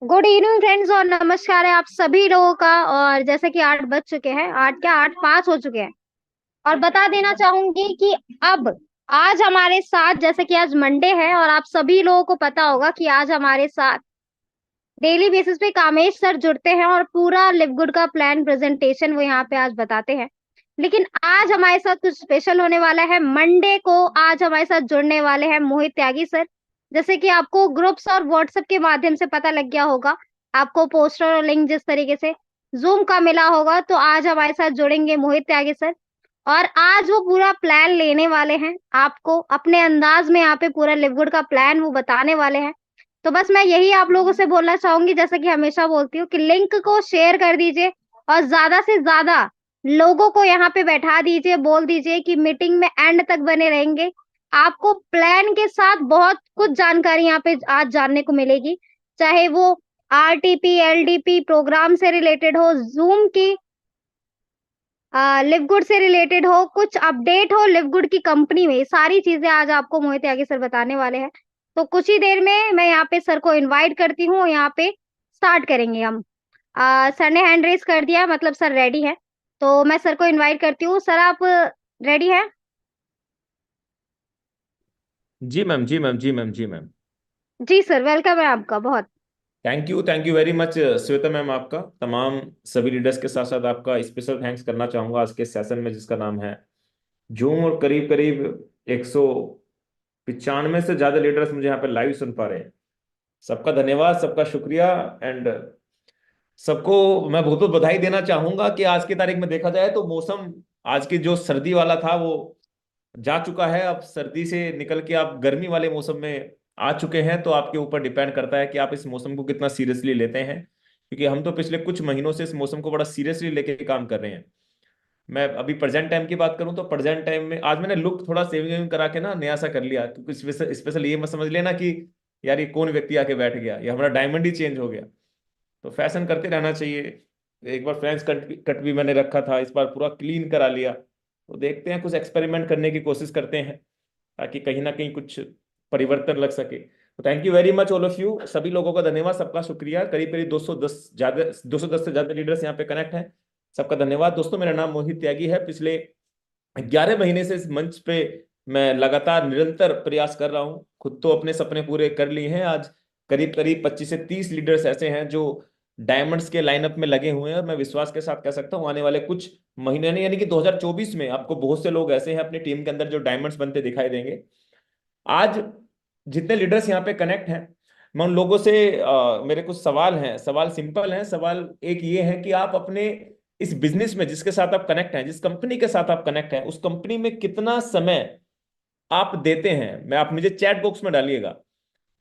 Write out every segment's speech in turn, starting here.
Good evening friends और नमस्कार है आप सभी लोगों का। और जैसे कि 8 बज चुके हैं, 8 क्या 8:05 हो चुके हैं। और बता देना चाहूंगी कि अब आज हमारे साथ, जैसे कि आज मंडे है और आप सभी लोगों को पता होगा कि आज हमारे साथ डेली बेसिस पे कामेश सर जुड़ते हैं और पूरा लिव गुड का प्लान प्रेजेंटेशन वो यहाँ पे आज बताते हैं। लेकिन आज हमारे साथ कुछ स्पेशल होने वाला है। मंडे को आज हमारे साथ जुड़ने वाले हैं मोहित त्यागी सर। जैसे कि आपको ग्रुप्स और व्हाट्सएप के माध्यम से पता लग गया होगा, आपको पोस्टर और लिंक जिस तरीके से जूम का मिला होगा, तो आज हमारे साथ जुड़ेंगे मोहित त्यागी सर। और आज वो पूरा प्लान लेने वाले हैं, आपको अपने अंदाज में यहाँ पे पूरा लिव गुड का प्लान वो बताने वाले हैं। तो बस मैं यही आप लोगों से बोलना चाहूंगी, जैसा कि हमेशा बोलती हूँ, कि लिंक को शेयर कर दीजिए और ज्यादा से ज्यादा लोगों को यहाँ पे बैठा दीजिए। बोल दीजिए कि मीटिंग में एंड तक बने रहेंगे। आपको प्लान के साथ बहुत कुछ जानकारी यहाँ पे आज जानने को मिलेगी, चाहे वो आरटीपी एलडीपी प्रोग्राम से रिलेटेड हो, जूम की लिव गुड से रिलेटेड हो, कुछ अपडेट हो लिव गुड की कंपनी में, ये सारी चीजें आज आपको मोहित त्यागी सर बताने वाले हैं। तो कुछ ही देर में मैं यहाँ पे सर को इनवाइट करती हूँ, यहाँ पे स्टार्ट करेंगे हम। सर ने हैंड रेस कर दिया, मतलब सर रेडी है। तो मैं सर को इनवाइट करती हूँ। सर आप रेडी हैं? जी मैम, जी मैम, जी मैम, जी मैम। जी सर, वेलकम है आपका बहुत। Thank you very much Shweta ma'am. आपका तमाम सभी लीडर्स के साथ साथ आपका स्पेशल थैंक्स करना चाहूंगा आज के सेशन में, जिसका नाम है जूम। और करीब करीब 195 से ज्यादा लीडर्स मुझे यहाँ पे लाइव सुन पा रहे हैं। सबका धन्यवाद, सबका शुक्रिया। एंड सबको मैं बहुत बहुत बधाई देना चाहूंगा कि आज की तारीख में देखा जाए तो मौसम आज की जो सर्दी वाला था वो जा चुका है। अब सर्दी से निकल के आप गर्मी वाले मौसम में आ चुके हैं। तो आपके ऊपर डिपेंड करता है कि आप इस मौसम को कितना सीरियसली लेते हैं, क्योंकि हम तो पिछले कुछ महीनों से इस मौसम को बड़ा सीरियसली लेके काम कर रहे हैं। मैं अभी प्रेजेंट टाइम की बात करूं तो प्रेजेंट टाइम में आज मैंने लुक थोड़ा सेविंग वेविंग करा के ना नया सा कर लिया, क्योंकि स्पेशल ये मत समझ लेना कि यार ये कौन व्यक्ति आके बैठ गया, या हमारा डायमंड ही चेंज हो गया। तो फैशन करते रहना चाहिए। एक बार फ्रेंच कट कट भी मैंने रखा था, इस बार पूरा क्लीन करा लिया। तो देखते हैं, कुछ एक्सपेरिमेंट करने की कोशिश करते हैं ताकि कहीं ना कहीं कुछ परिवर्तन लग सके। तो thank you very much all of you, सभी लोगों का धन्यवाद, सबका शुक्रिया। करीब करीब 210 से ज्यादा लीडर्स यहाँ पे कनेक्ट हैं। सबका धन्यवाद दोस्तों। मेरा नाम मोहित त्यागी है। पिछले 11 महीने से इस मंच पे मैं लगातार निरंतर प्रयास कर रहा हूँ। खुद तो अपने सपने पूरे कर लिए हैं। आज करीब करीब 25 से 30 लीडर्स ऐसे हैं जो डायमंड्स के लाइनअप में लगे हुए हैं, और मैं विश्वास के साथ कह सकता हूँ आने वाले कुछ महीने नहीं, यानी कि 2024 में आपको बहुत से लोग ऐसे हैं अपनी टीम के अंदर जो डायमंड्स बनते दिखाई देंगे। आज जितने लीडर्स यहाँ पे कनेक्ट हैं, मैं उन लोगों से मेरे कुछ सवाल हैं। सवाल सिंपल हैं। सवाल एक ये है कि आप अपने इस बिजनेस में जिसके साथ आप कनेक्ट हैं, जिस कंपनी के साथ आप कनेक्ट हैं, उस कंपनी में कितना समय आप देते हैं। मैं आप मुझे चैट बॉक्स में डालिएगा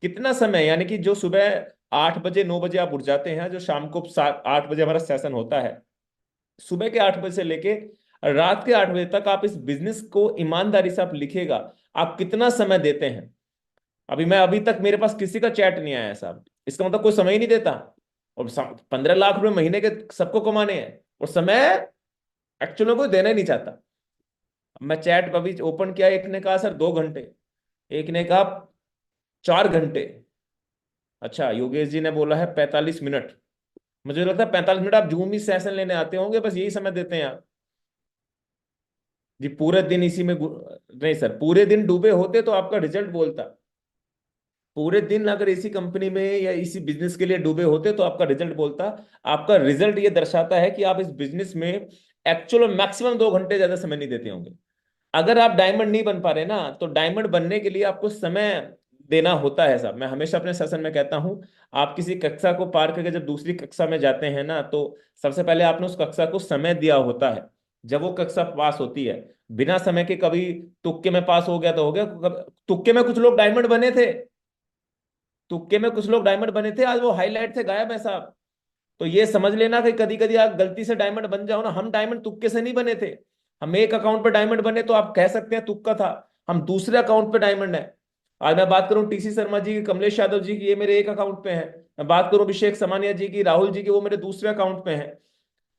कितना समय, यानी कि जो सुबह 8 बजे 9 बजे आप उठ जाते हैं, जो शाम को 8 बजे हमारा सेशन होता है, सुबह के 8 बजे से लेके रात के 8 बजे तक आप इस बिजनेस को ईमानदारी से आप लिखिएगा, आप कितना समय देते हैं। अभी तक मेरे पास किसी का चैट नहीं आया है साहब। इसका मतलब कोई समय ही नहीं देता। और 15 लाख रुपए महीने के सबको कमाने हैं, और समय एक्चुअली कोई देना ही नहीं चाहता। मैं चैट अभी ओपन किया, एक ने कहा सर 2 घंटे, एक ने कहा 4 घंटे। अच्छा, योगेश जी ने बोला है 45 मिनट। मुझे लगता है 45 मिनट आप जूम ही सेशन लेने आते होंगे, बस यही समय देते हैं आप। जी पूरे दिन इसी में नहीं सर, पूरे दिन डूबे होते तो आपका रिजल्ट बोलता। पूरे दिन अगर इसी कंपनी में या इसी बिजनेस के लिए डूबे होते तो आपका रिजल्ट बोलता। आपका रिजल्ट ये दर्शाता है कि आप इस बिजनेस में एक्चुअल मैक्सिमम 2 घंटे ज्यादा समय नहीं देते होंगे। अगर आप डायमंड नहीं बन पा रहे ना, तो डायमंड बनने के लिए आपको समय देना होता है साहब। मैं हमेशा अपने सेशन में कहता हूं, आप किसी कक्षा को पार करके जब दूसरी कक्षा में जाते हैं ना, तो सबसे पहले आपने उस कक्षा को समय दिया होता है। जब वो कक्षा पास होती है, बिना समय के कभी तुक्के में पास हो गया तो हो गया। तुक्के में कुछ लोग डायमंड बने थे, तुक्के में कुछ लोग डायमंड बने थे, आज वो हाईलाइट से गायब है साहब। तो ये समझ लेना कि कभी कभी आप गलती से डायमंड बन जाओ ना, हम डायमंड तुक्के से नहीं बने थे। हम एक अकाउंट पे डायमंड बने तो आप कह सकते हैं तुक्का था। हम दूसरे अकाउंट पे डायमंड है। आज मैं बात करूं टीसी शर्मा जी की, कमलेश यादव जी की, ये मेरे एक अकाउंट पे है। मैं बात करूं अभिषेक समानिया जी की, राहुल जी की, वो मेरे दूसरे अकाउंट पे है।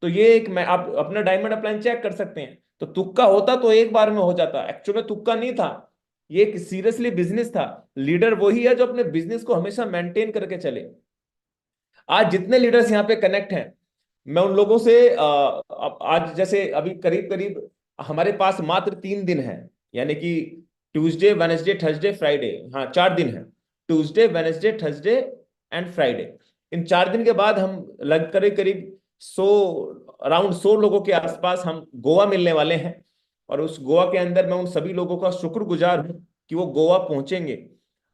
तो ये एक, मैं आप अपना डायमंड अपलाइन चेक कर सकते हैं। तो तुक्का होता तो एक बार में हो जाता, एक्चुअली तुक्का नहीं था। ये एक सीरियसली बिजनेस था। लीडर वही है जो अपने बिजनेस को हमेशा मेंटेन करके चले। आज जितने लीडर्स यहाँ पे कनेक्ट हैं, मैं उन लोगों से आज जैसे अभी करीब करीब हमारे पास मात्र 3 दिन है, यानी कि ट्यूसडे वेनेसडे थर्सडे फ्राइडे, हाँ 4 दिन है, Tuesday Wednesday Thursday and Friday. इन 4 दिन के बाद हम लग करीब करीब 100, अराउंड 100 लोगों के आसपास हम गोवा मिलने वाले हैं। और उस गोवा के अंदर मैं उन सभी लोगों का शुक्रगुजार हूं कि वो गोवा पहुंचेंगे।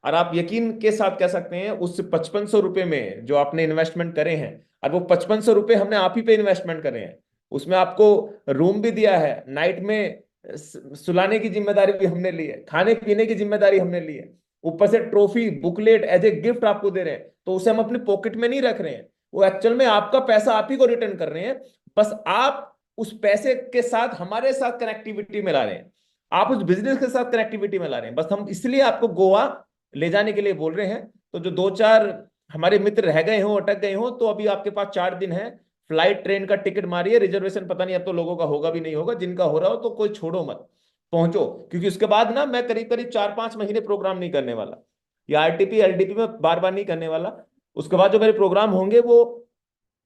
और आप यकीन के साथ कह सकते हैं उस 5500 रुपये में जो आपने इन्वेस्टमेंट करे हैं, और वो 5500 रुपये हमने आप ही पे इन्वेस्टमेंट करे हैं, उसमें आपको रूम भी दिया है, नाइट में सुलाने की जिम्मेदारी भी हमने ली है, खाने पीने की जिम्मेदारी हमने ली है, ऊपर से trophy booklet as a gift आपको दे रहे हैं। तो उसे हम अपनी पॉकेट में नहीं रख रहे हैं, वो एक्चुअल में आपका पैसा आप ही को रिटर्न कर रहे हैं। बस आप उस पैसे के साथ हमारे साथ कनेक्टिविटी में ला रहे हैं, आप उस बिजनेस के साथ कनेक्टिविटी में ला रहे हैं। बस हम इसलिए आपको गोवा ले जाने के लिए बोल रहे हैं। तो जो 2-4 हमारे मित्र रह गए हो, अटक गए हो, तो अभी आपके पास 4 दिन है। फ्लाइट ट्रेन का टिकट मारिए, रिजर्वेशन पता नहीं अब तो लोगों का होगा भी नहीं होगा, जिनका हो रहा हो तो कोई छोड़ो मत, पहुंचो। क्योंकि उसके बाद ना मैं करीब करीब 4-5 महीने प्रोग्राम नहीं करने वाला, या आरटीपी एलडीपी में बार बार नहीं करने वाला। उसके बाद जो मेरे प्रोग्राम होंगे वो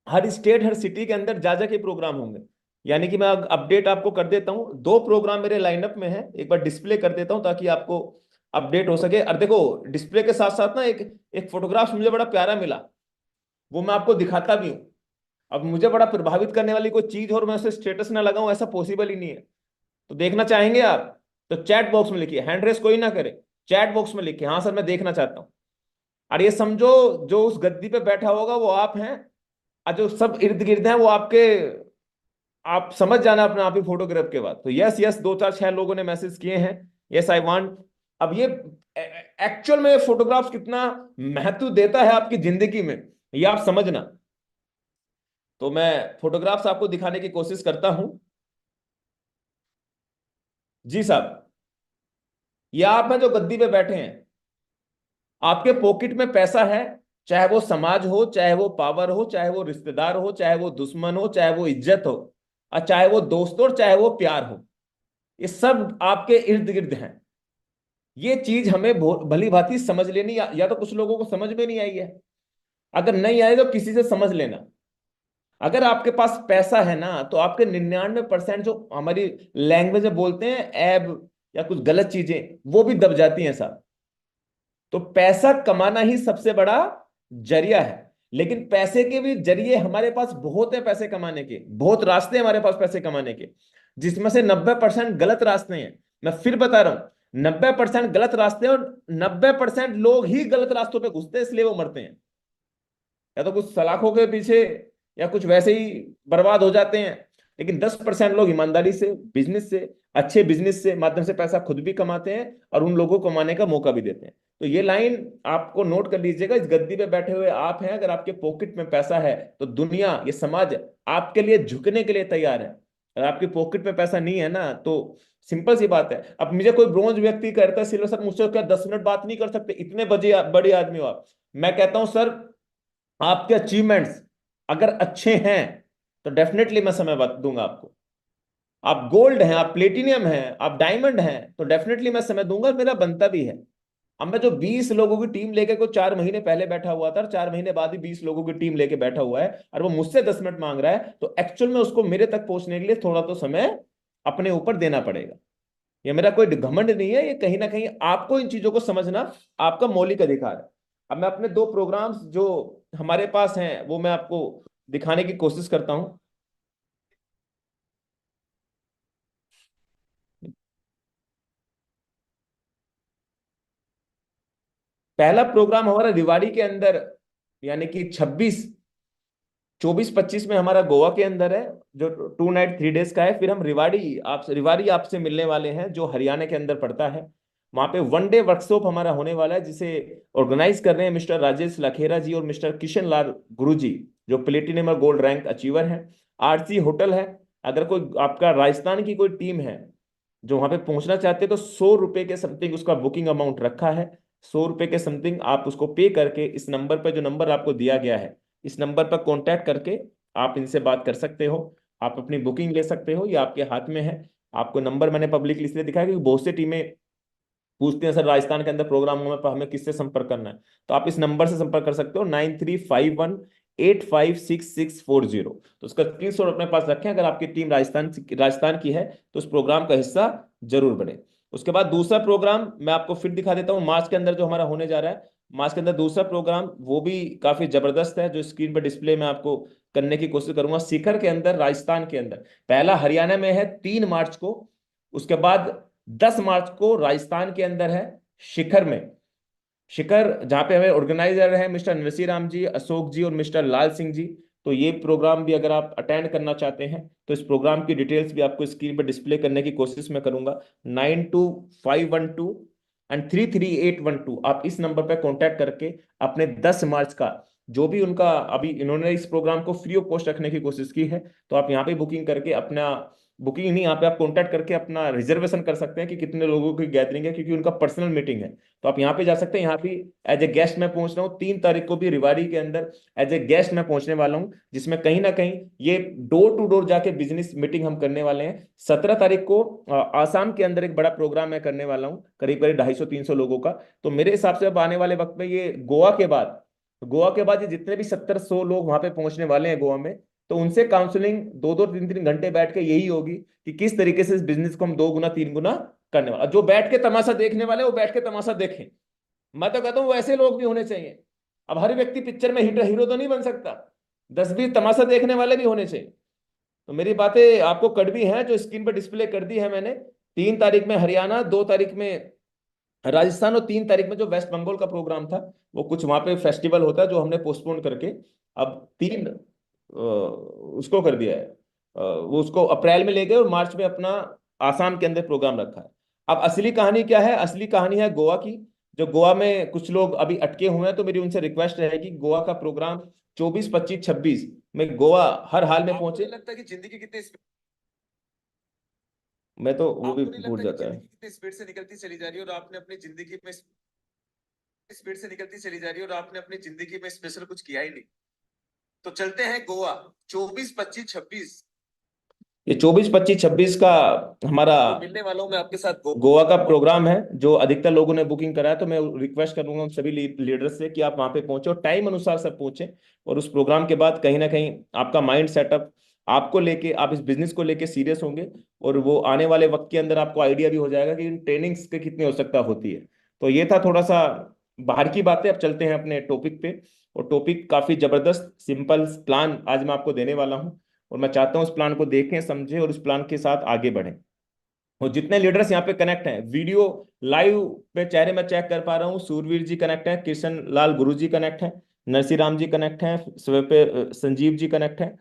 हर स्टेट हर सिटी के अंदर जा जाके प्रोग्राम होंगे। यानी कि मैं अपडेट आपको कर देता हूं, 2 प्रोग्राम मेरे लाइनअप में है, एक बार डिस्प्ले कर देता हूं ताकि आपको अपडेट हो सके। और देखो डिस्प्ले के साथ साथ ना एक एक फोटोग्राफ मुझे बड़ा प्यारा मिला, वो मैं आपको दिखाता भी हूं। अब मुझे बड़ा प्रभावित करने वाली कोई चीज और मैं उसे स्टेटस ना लगाऊं, ऐसा पॉसिबल ही नहीं है। तो देखना चाहेंगे आप तो चैट बॉक्स में लिखिए, हैंड रेस कोई ना करे, चैट बॉक्स में लिखिए हाँ सर मैं देखना चाहता हूं। और ये समझो जो उस गद्दी पे बैठा होगा वो आप हैं, और जो सब इर्द गिर्द हैं वो आपके, आप समझ जाना अपने आप ही फोटोग्राफ के बाद। तो यस यस 2-4-6 लोगों ने मैसेज किए हैं, यस आई वांट। अब ये एक्चुअल में फोटोग्राफ्स कितना महत्व देता है आपकी जिंदगी में, ये आप समझना। तो मैं फोटोग्राफ्स आपको दिखाने की कोशिश करता हूं। जी साहब, ये आप हैं जो गद्दी पे बैठे हैं, आपके पॉकेट में पैसा है, चाहे वो समाज हो, चाहे वो पावर हो, चाहे वो रिश्तेदार हो, चाहे वो दुश्मन हो, चाहे वो इज्जत हो, और चाहे वो दोस्त हो, और चाहे वो प्यार हो, ये सब आपके इर्द गिर्द हैं। ये चीज हमें भली भांति समझ लेनी, या तो कुछ लोगों को समझ में नहीं आई है, अगर नहीं आए तो किसी से समझ लेना। अगर आपके पास पैसा है ना तो आपके 99% जो हमारी लैंग्वेज में बोलते हैं ऐब या कुछ गलत चीजें, वो भी दब जाती हैं साहब। तो पैसा कमाना ही सबसे बड़ा जरिया है, लेकिन पैसे के भी जरिए हमारे पास बहुत है, पैसे कमाने के बहुत रास्ते हैं हमारे पास पैसे कमाने के, जिसमें से 90% गलत रास्ते हैं। मैं फिर बता रहा हूं 90% गलत रास्ते हैं, और 90% लोग ही गलत रास्तों पे घुसते हैं, इसलिए वो मरते हैं, या तो कुछ सलाखों के पीछे या कुछ वैसे ही बर्बाद हो जाते हैं। लेकिन 10% लोग ईमानदारी से बिजनेस से, अच्छे बिजनेस से माध्यम से पैसा खुद भी कमाते हैं और उन लोगों को कमाने का मौका भी देते हैं। तो ये लाइन आपको नोट कर लीजिएगा, इस गद्दी पे बैठे हुए आप हैं, अगर आपके पॉकेट में पैसा है तो दुनिया ये समाज आपके लिए झुकने के लिए तैयार है। अगर आपके पॉकेट में पैसा नहीं है ना तो सिंपल सी बात है। अब मुझे कोई ब्रोंज व्यक्ति कहता है सिल्वर सर मुझसे क्या 10 मिनट बात नहीं कर सकते, इतने बड़े आदमी हो आप। मैं कहता हूं सर आपके अचीवमेंट्स अगर अच्छे हैं तो डेफिनेटली मैं समय दूंगा आपको। आप गोल्ड हैं, आप प्लेटिनियम हैं, आप डायमंड हैं, तो डेफिनेटली मैं समय दूंगा, मेरा बनता भी है। अब मैं जो 20 लोगों की टीम लेके को 4 महीने पहले बैठा हुआ था, और 4 महीने बाद ही 20 लोगों की टीम लेके बैठा हुआ है, और वो मुझसे 10 मिनट मांग रहा है, तो एक्चुअल में उसको मेरे तक पहुंचने के लिए थोड़ा तो समय अपने ऊपर देना पड़ेगा। ये मेरा कोई घमंड नहीं है, ये कहीं ना कहीं आपको इन चीजों को समझना आपका मौलिक अधिकार है। अब मैं अपने 2 प्रोग्राम्स जो हमारे पास हैं वो मैं आपको दिखाने की कोशिश करता हूं। पहला प्रोग्राम हमारा रिवाड़ी के अंदर, यानी कि 24-25 में हमारा गोवा के अंदर है, जो 2 नाइट 3 डेज का है। फिर हम रिवाड़ी आपसे मिलने वाले हैं, जो हरियाणा के अंदर पड़ता है। वहां पे 1 डे वर्कशॉप हमारा होने वाला है, जिसे ऑर्गेनाइज कर रहे हैं मिस्टर राजेश लखेरा जी और मिस्टर किशन लाल गुरु जी, जो प्लेटिनियम और गोल्ड रैंक अचीवर हैं। आरसी होटल है। अगर कोई आपका राजस्थान की कोई टीम है जो वहां पे पहुंचना चाहते हैं तो 100 रुपए के समथिंग उसका बुकिंग अमाउंट रखा है। 100 रुपए के समथिंग आप उसको पे करके इस नंबर पर, जो नंबर आपको दिया गया है, इस नंबर पर कांटेक्ट करके आप इनसे बात कर सकते हो, आप अपनी बुकिंग ले सकते हो, ये आपके हाथ में है। आपको नंबर मैंने पब्लिकली इसलिए दिखाया क्योंकि बहुत सी टीमें पूछते हैं सर राजस्थान के अंदर प्रोग्राम हुआ पर हमें किससे संपर्क करना है, तो आप इस नंबर से संपर्क कर सकते हो 9351 856640। तो उसका स्क्रीनशॉट अपने पास रखें। अगर आपकी टीम राजस्थान की है तो उस प्रोग्राम का हिस्सा जरूर बने। उसके बाद दूसरा प्रोग्राम मैं आपको फिर दिखा देता हूँ, मार्च के अंदर जो हमारा होने जा रहा है। मार्च के अंदर दूसरा प्रोग्राम वो भी काफी जबरदस्त है, जो स्क्रीन पर डिस्प्ले में आपको करने की कोशिश करूंगा। शिखर के अंदर, राजस्थान के अंदर पहला हरियाणा में है 3 मार्च को। उसके बाद 10 मार्च को राजस्थान के अंदर है शिखर में। शिखर जहाँ पे हमें ऑर्गेनाइजर है मिस्टर नरसी राम जी, अशोक जी और मिस्टर लाल सिंह जी। तो ये प्रोग्राम भी अगर आप अटेंड करना चाहते हैं तो इस प्रोग्राम की डिटेल्स भी आपको स्क्रीन पर डिस्प्ले करने की कोशिश में करूंगा। 9251233812 आप इस नंबर पर कांटेक्ट करके अपने 10 मार्च का जो भी उनका, अभी इन्होंने इस प्रोग्राम को फ्री ऑफ कॉस्ट रखने की कोशिश की है, तो आप यहाँ पे बुकिंग करके अपना, बुकिंग नहीं, यहाँ पे आप कांटेक्ट करके अपना रिजर्वेशन कर सकते हैं कि कितने लोगों की गैदरिंग है, क्योंकि उनका पर्सनल मीटिंग है। तो आप यहाँ पे जा सकते हैं। यहाँ भी एज ए गेस्ट मैं पहुंच रहा हूँ 3 तारीख को भी रिवाड़ी के अंदर एज ए गेस्ट मैं पहुंचने वाला हूँ, जिसमें कहीं ना कहीं ये डोर टू डोर जाके बिजनेस मीटिंग हम करने वाले हैं। 17 तारीख को आसाम के अंदर एक बड़ा प्रोग्राम मैं करने वाला हूँ, करीब करीब 250-300 लोगों का। तो मेरे हिसाब से अब आने वाले वक्त में ये गोवा के बाद ये जितने भी 70-100 लोग वहां पे पहुंचने वाले हैं गोवा में, तो उनसे काउंसलिंग 2-2 3-3 घंटे बैठ के यही होगी कि किस तरीके से इस बिजनेस को हम 2 गुना 3 गुना करने वाला। जो बैठ के तमाशा देखने वाले वो बैठ के तमाशा देखें। मैं तो कहता हूँ वैसे लोग भी होने चाहिए। अब हर व्यक्ति पिक्चर में हीरो तो नहीं बन सकता, 10-20 तमाशा देखने वाले भी होने चाहिए। तो मेरी बातें आपको कड़वी हैं जो स्क्रीन पर डिस्प्ले कर दी है मैंने। 3 तारीख में हरियाणा, 2 तारीख में राजस्थान और 3 तारीख में जो वेस्ट बंगाल का प्रोग्राम था, वो कुछ वहां पे फेस्टिवल होता है जो हमने पोस्टपोन करके अब उसको कर दिया है। वो उसको अप्रैल में ले गए और मार्च में अपना आसाम के अंदर प्रोग्राम रखा है। अब असली कहानी क्या है? असली कहानी है गोवा की। जो गोवा में कुछ लोग अभी अटके हुए हैं, तो मेरी उनसे रिक्वेस्ट रहेगी गोवा का प्रोग्राम 24, 25, 26 में गोवा हर हाल में पहुंचे। लगता है कि जिंदगी कितनी, मैं तो वो भी भूल जाता है, कितनी स्पीड से निकलती चली जा रही है और आपने अपनी जिंदगी में स्पीड से निकलती चली जा रही है और आपने अपनी जिंदगी में स्पेशल कुछ किया ही नहीं। तो चलते हैं गोवा 24, 25, 26। ये 24, 25, 26 का हमारा मिलने वालों में आपके साथ गोवा का प्रोग्राम है, जो अधिकतर लोगों ने बुकिंग करा है। तो मैं रिक्वेस्ट करूंगा उन सभी लीडर्स से कि आप वहां पे पहुंचे और टाइम अनुसार सब पहुंचे। और उस प्रोग्राम के बाद कहीं ना कहीं आपका माइंड सेटअप आपको लेके, आप इस बिजनेस को लेके सीरियस होंगे। और वो आने वाले वक्त के अंदर आपको आइडिया भी हो जाएगा कि इन ट्रेनिंग्स की कितनी आवश्यकता होती है। तो ये था थोड़ा सा बाहर की बातें। अब चलते हैं अपने टॉपिक पे। और टॉपिक काफी जबरदस्त सिंपल प्लान आज मैं आपको देने वाला हूँ, और मैं चाहता हूं उस प्लान को देखें, समझें और उस प्लान के साथ आगे बढ़ें। और जितने लीडर्स यहाँ पे कनेक्ट हैं वीडियो लाइव पे, चेहरे में चेक कर पा रहा हूँ, सूरवीर जी कनेक्ट हैं, कृष्ण लाल गुरु जी कनेक्ट हैं, नरसी राम जी कनेक्ट हैं, पे संजीव जी कनेक्ट हैं,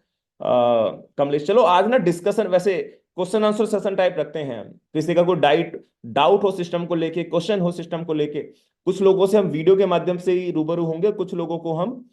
कमलेश। चलो आज ना डिस्कशन, वैसे क्वेश्चन आंसर सेशन टाइप रखते हैं। किसी का कोई डाउट हो सिस्टम को लेके, क्वेश्चन हो सिस्टम को लेके, कुछ लोगों से हम वीडियो के माध्यम से ही रूबरू होंगे, कुछ लोगों को हम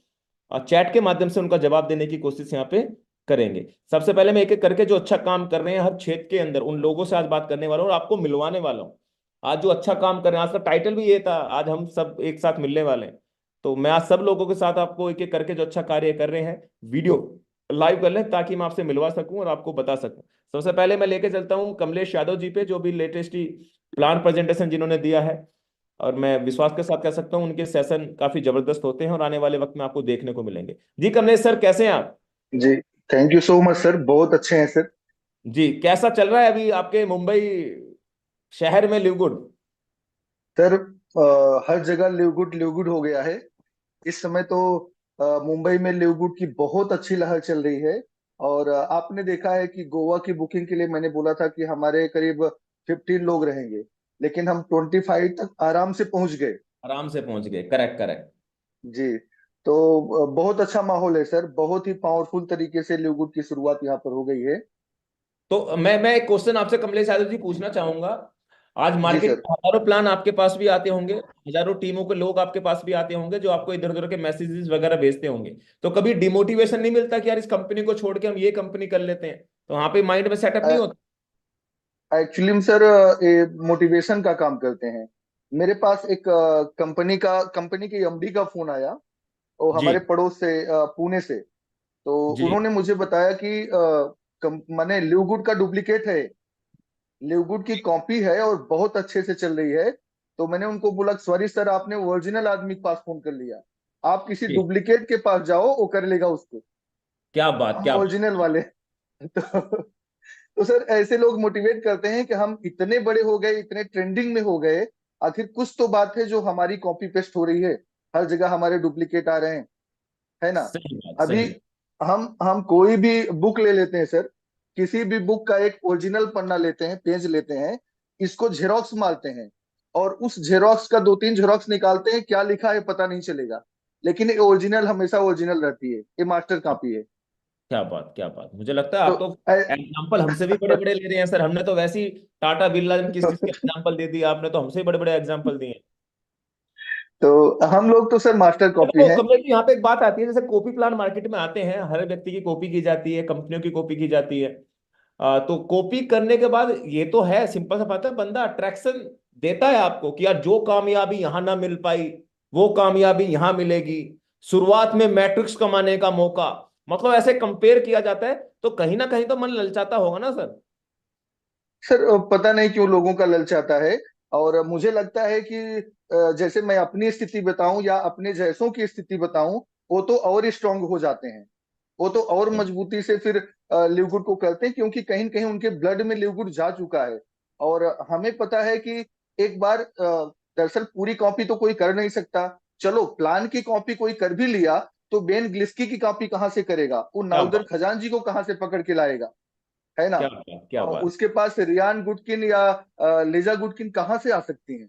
चैट के माध्यम से उनका जवाब देने की कोशिश यहाँ पे करेंगे। सबसे पहले मैं एक एक करके जो अच्छा काम कर रहे हैं हर क्षेत्र के अंदर उन लोगों से आज बात करने वाला हूँ और आपको मिलवाने वाला हूँ। आज जो अच्छा काम कर रहे हैं, आज का टाइटल भी ये था, आज हम सब एक साथ मिलने वाले हैं। तो मैं आज सब लोगों के साथ आपको एक एक करके जो अच्छा कार्य कर रहे हैं वीडियो लाइव कर लें, ताकि मैं आपसे मिलवा सकूं और आपको बता सकूं। सबसे पहले मैं लेके चलता हूं कमलेश यादव जी पे, जो भी लेटेस्ट ही प्लान प्रेजेंटेशन जिन्होंने दिया है। और मैं विश्वास के साथ कह सकता हूं उनके सेशन काफी जबरदस्त होते हैं और आने वाले वक्त में आपको देखने को मिलेंगे। जी कमलेश सर, कैसे हैं आप? जी, thank you so much sir, बहुत अच्छे हैं सर। जी, कैसा चल रहा है अभी आपके मुंबई शहर में लिव गुड? सर हर जगह लिव गुड हो गया है इस समय तो। मुंबई में लिव गुड की बहुत अच्छी लहर चल रही है। और आपने देखा है कि गोवा की बुकिंग के लिए मैंने बोला था कि हमारे करीब 15 लोग रहेंगे, लेकिन हम 25 तक आराम से पहुंच गए। आराम से पहुंच गए, करेक्ट करेक्ट। जी। तो बहुत अच्छा माहौल है सर, बहुत ही पावरफुल तरीके से लिव गुड की शुरुआत यहाँ पर हो गई है। तो मैं एक क्वेश्चन आपसे कमलेश यादव जी पूछना चाहूंगा। आज जी मार्केट सर। में हजारों प्लान आपके पास भी आते होंगे, हजारों टीमों के लोग आपके पास भी आते होंगे जो आपको इधर उधर के मैसेजेस वगैरह भेजते होंगे। तो कभी डिमोटिवेशन नहीं मिलता कि यार इस कंपनी को छोड़ के हम ये कंपनी कर लेते हैं? तो वहां पे माइंड में सेटअप नहीं होता? एक्चुअली सर ये मोटिवेशन का काम करते हैं। मेरे पास एक कंपनी के एमडी का फोन आया, वो हमारे जी पड़ोस से पुणे से। तो जी। उन्होंने मुझे बताया कि माने लिवगुड का डुप्लीकेट है, लिवगुड की कॉपी है और बहुत अच्छे से चल रही है। तो मैंने उनको बोला सॉरी सर, आपने ओरिजिनल आदमी के पास फोन कर लिया। आप किसी जी, डुप्लीकेट के पास जाओ, वो कर लेगा उसको। क्या बात, हम क्या बात। ओरिजिनल वाले तो सर ऐसे लोग मोटिवेट करते हैं कि हम इतने बड़े हो गए, इतने ट्रेंडिंग में हो गए, आखिर कुछ तो बात है जो हमारी कॉपी पेस्ट हो रही है, हर जगह हमारे डुप्लीकेट आ रहे हैं, है ना। सही बात, अभी सही। हम कोई भी बुक ले लेते हैं सर, किसी भी बुक का एक ओरिजिनल पन्ना लेते हैं, पेज लेते हैं, इसको जेरोक्स मारते हैं, और उस जेरोक्स का दो तीन जेरोक्स निकालते हैं, क्या लिखा है पता नहीं चलेगा, लेकिन ये ओरिजिनल हमेशा ओरिजिनल रहती है, ये मास्टर कॉपी है। क्या बात, क्या बात। मुझे लगता है तो आप तो एग्जाम्पल हमसे भी बड़े बड़े ले रहे हैं सर। हमने तो वैसे ही टाटा बिरला किस किस के एग्जाम्पल दे दिए, आपने तो हमसे भी बड़े बड़े एग्जाम्पल दिए। तो हम लोग तो सर मास्टर कॉपी देखो हैं। कमलेश जी, यहाँ पे एक बात आती है, जैसे कॉपी प्लान मार्केट में आते हैं, हर व्यक्ति की कॉपी की जाती है, कंपनियों की कॉपी की जाती है। तो कॉपी करने के बाद ये तो है, सिंपल सा बात है, बंदा अट्रैक्शन देता है आपको कि यार जो कामयाबी यहां ना मिल पाई, वो कामयाबी यहां मिलेगी, शुरुआत में मैट्रिक्स कमाने का मौका, मतलब ऐसे कंपेयर किया जाता है, तो कहीं ना कहीं तो मन ललचाता होगा ना सर। सर पता नहीं क्यों लोगों का ललचाता है, और मुझे लगता है कि जैसे मैं अपनी स्थिति बताऊं या अपने जैसों की स्थिति बताऊं, वो तो और स्ट्रांग हो जाते हैं, वो तो और मजबूती से फिर लिव गुड को करते हैं, क्योंकि कहीं न कहीं उनके ब्लड में लिव गुड जा चुका है। और हमें पता है कि एक बार दरअसल पूरी कॉपी तो कोई कर नहीं सकता, चलो प्लान की कॉपी कोई कर भी लिया, तो बेन ग्लिस्की की कॉपी कहाँ से करेगा, वो क्या नाउदर बात, खजांजी को कहाँ से पकड़ के लाएगा, है ना। क्या बात, क्या बात। उसके पास रियान गुडकिन या लिजा गुडकिन कहाँ से आ सकती हैं,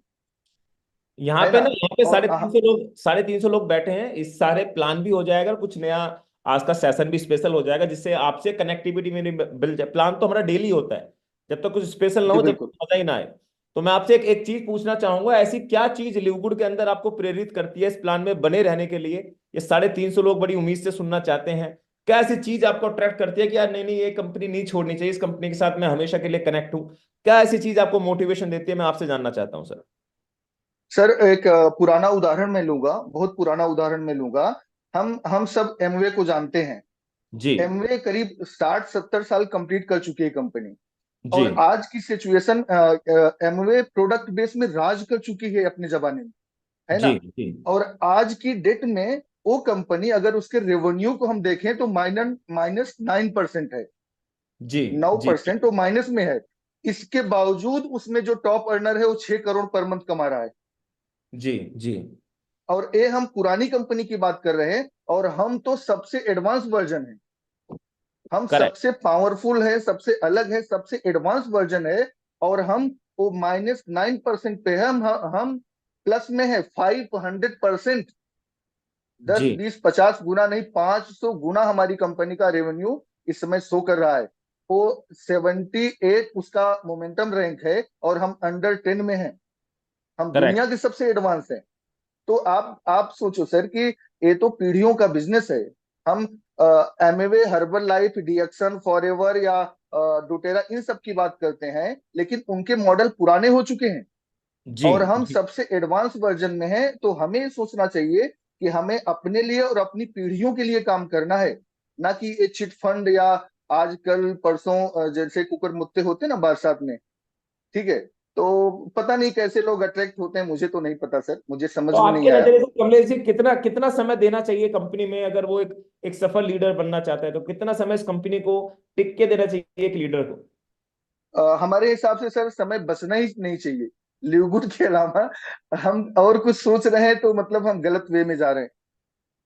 यहाँ है पे ना। ना, यहाँ पे और 350 लोग, 350 लोग बैठे हैं, इस सारे प्लान भी हो जाएगा और कुछ नया आज का सेशन भी स्पेशल हो जाएगा, जिससे आपसे कनेक्टिविटी में बिल जाए। प्लान तो हमारा डेली होता है, जब तक कुछ स्पेशल ना जी हो, जब तक बिल्कुल। मजा ही ना आए। तो मैं आपसे एक चीज पूछना चाहूंगा, ऐसी क्या चीज लिवगुड के अंदर आपको प्रेरित करती है इस प्लान में बने रहने के लिए? ये 350 लोग बड़ी उम्मीद से सुनना चाहते हैं। क्या ऐसी चीज आपको अट्रैक्ट करती है कि यार नहीं नहीं, ये कंपनी नहीं छोड़नी चाहिए, इस कंपनी के साथ मैं हमेशा के लिए कनेक्ट हूँ? क्या ऐसी चीज आपको मोटिवेशन देती है, मैं आपसे जानना चाहता हूँ सर। सर एक पुराना उदाहरण मैं लूंगा, बहुत पुराना उदाहरण मैं लूंगा। हम सब एमवे को जानते हैं। जी, एमवे करीब 60-70 साल कंप्लीट कर चुकी है कंपनी, जी, और आज की सिचुएशन, एमवे प्रोडक्ट बेस में राज कर चुकी है अपने जमाने में, है जी, ना। जी, और आज की डेट में वो कंपनी, अगर उसके रेवेन्यू को हम देखें तो -9% है, जी, नौ जी, परसेंट वो माइनस में है। इसके बावजूद उसमें जो टॉप अर्नर है वो 6 करोड़ पर मंथ कमा रहा है। जी, जी। और ये हम पुरानी कंपनी की बात कर रहे हैं, और हम तो सबसे एडवांस वर्जन है, हम करेक्ट। सबसे पावरफुल है, सबसे अलग है, सबसे एडवांस वर्जन है। और हम वो -9% पे है, हम प्लस में है 500%। दस जी, 20 50 गुना नहीं, 500 गुना हमारी कंपनी का रेवेन्यू इस समय शो कर रहा है। वो 78 उसका मोमेंटम रैंक है, और हम अंडर 10 में हैं, हम करेक्ट। दुनिया के सबसे एडवांस हैं। तो आप सोचो सर कि ये तो पीढ़ियों का बिजनेस है। हम एमवे, हर्बल लाइफ, डीएक्सन, फॉरएवर या डोटेरा, इन सब की बात करते हैं, लेकिन उनके मॉडल पुराने हो चुके हैं, जी, और हम जी। सबसे एडवांस वर्जन में हैं। तो हमें सोचना चाहिए कि हमें अपने लिए और अपनी पीढ़ियों के लिए काम करना है, ना कि ये चिट फंड या आजकल परसों जैसे कुकर मुत्ते होते ना बरसात में, ठीक है। तो पता नहीं कैसे लोग अट्रैक्ट होते हैं, मुझे तो नहीं पता सर, मुझे तो समझ में नहीं आपके आया। नजरिए से कमलेश जी, कितना कितना समय देना चाहिए कंपनी में, अगर वो एक एक सफल लीडर बनना चाहता है, तो कितना समय इस कंपनी को टिक के देना चाहिए एक लीडर को? हमारे हिसाब से सर समय बचना ही नहीं चाहिए, लिवगुड के अलावा हम और कुछ सोच रहे हैं तो मतलब हम गलत वे में जा रहे हैं।